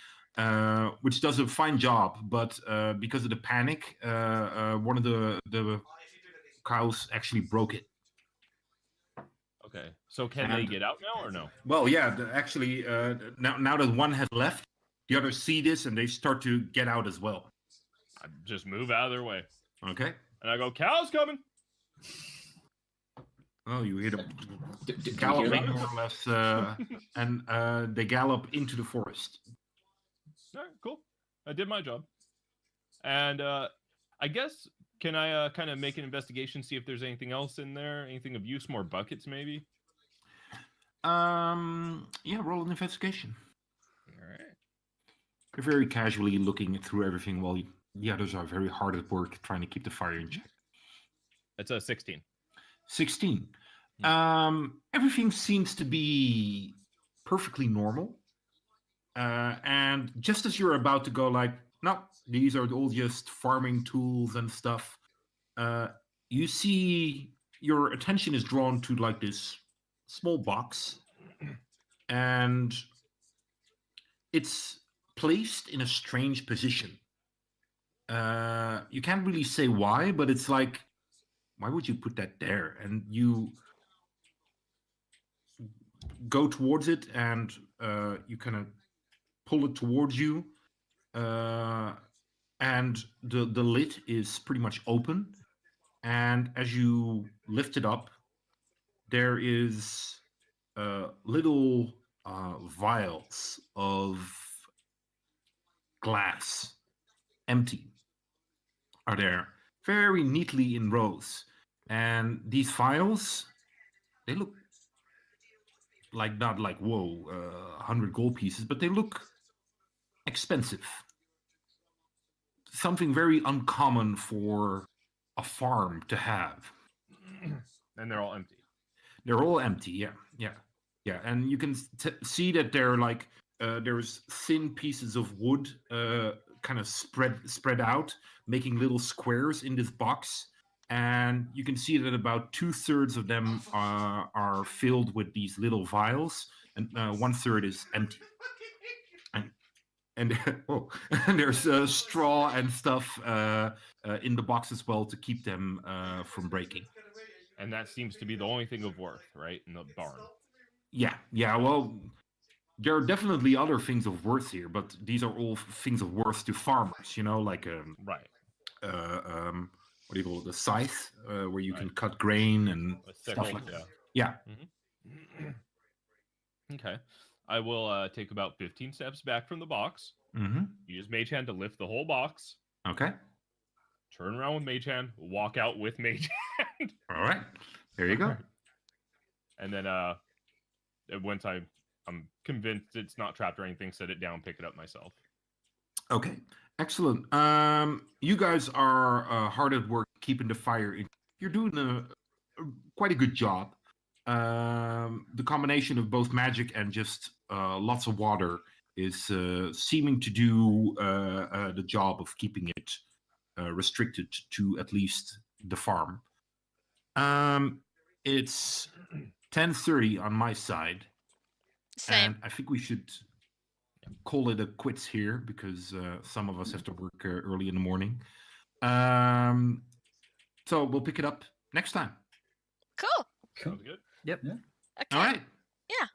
S1: which does a fine job. But because of the panic, one of the cows actually broke it.
S3: Okay. So can they get out now or no?
S1: Well, yeah, actually, now that one has left, the others see this and they start to get out as well.
S3: I just move out of their way.
S1: Okay.
S3: And I go, cows coming.
S1: Oh, you hear them
S2: Do you hear
S1: galloping
S2: that?
S1: more or less, and they gallop into the forest.
S3: All right, cool. I did my job. And I guess, can I kind of make an investigation, see if there's anything else in there? Anything of use? More buckets, maybe?
S1: Yeah, roll an investigation.
S3: All right.
S1: You're very casually looking through everything while the others are very hard at work trying to keep the fire in check.
S3: It's a 16.
S1: 16. Everything seems to be perfectly normal. And just as you're about to go like, no, these are all just farming tools and stuff, you see your attention is drawn to like this small box, and it's placed in a strange position. You can't really say why, but it's like, why would you put that there? And you go towards it, and you kind of pull it towards you, and the lid is pretty much open. And as you lift it up, there is little vials of glass, empty, are there, very neatly in rows. And these vials, they look like, not like, whoa, 100 gold pieces, but they look expensive. Something very uncommon for a farm to have.
S3: And they're all empty.
S1: They're all empty, yeah. And you can see that they're like, there's thin pieces of wood kind of spread out, making little squares in this box. And you can see that about 2/3 of them are filled with these little vials, and 1/3 is empty. And oh, and there's straw and stuff in the box as well to keep them from breaking.
S3: And that seems to be the only thing of worth, right? In the barn.
S1: Yeah. Well, there are definitely other things of worth here, but these are all things of worth to farmers. You know, like
S3: Right.
S1: what do you call it? The scythe, where you can
S3: Right.
S1: cut grain and
S3: A
S1: stuff
S3: sickle,
S1: like that.
S3: yeah.
S1: Yeah.
S3: Okay. I will take about 15 steps back from the box.
S1: Mm-hmm.
S3: Use Mage Hand to lift the whole box.
S1: Okay.
S3: Turn around with Mage Hand. Walk out with Mage Hand.
S1: All right. There you go.
S3: And then once I'm convinced it's not trapped or anything, set it down, pick it up myself.
S1: Okay. Excellent. You guys are hard at work keeping the fire in. You're doing quite a good job. The combination of both magic and just lots of water is seeming to do the job of keeping it restricted to at least the farm. It's 10:30 on my side,
S5: Same.
S1: and I think we should call it a quits here because some of us have to work early in the morning. So we'll pick it up next time.
S5: Cool.
S2: Cool.
S3: Sounds good.
S5: Okay.
S1: All right.
S5: Yeah.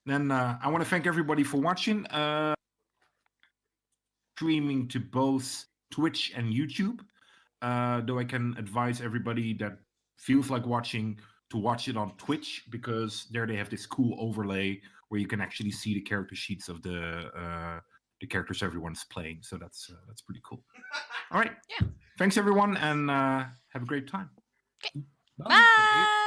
S1: Then I want to thank everybody for watching. Streaming to both Twitch and YouTube. Though I can advise everybody that feels like watching to watch it on Twitch, because there they have this cool overlay where you can actually see the character sheets of the characters everyone's playing. So that's pretty cool. All right.
S5: Yeah.
S1: Thanks everyone, and have a great time.
S2: Bye.
S5: Bye.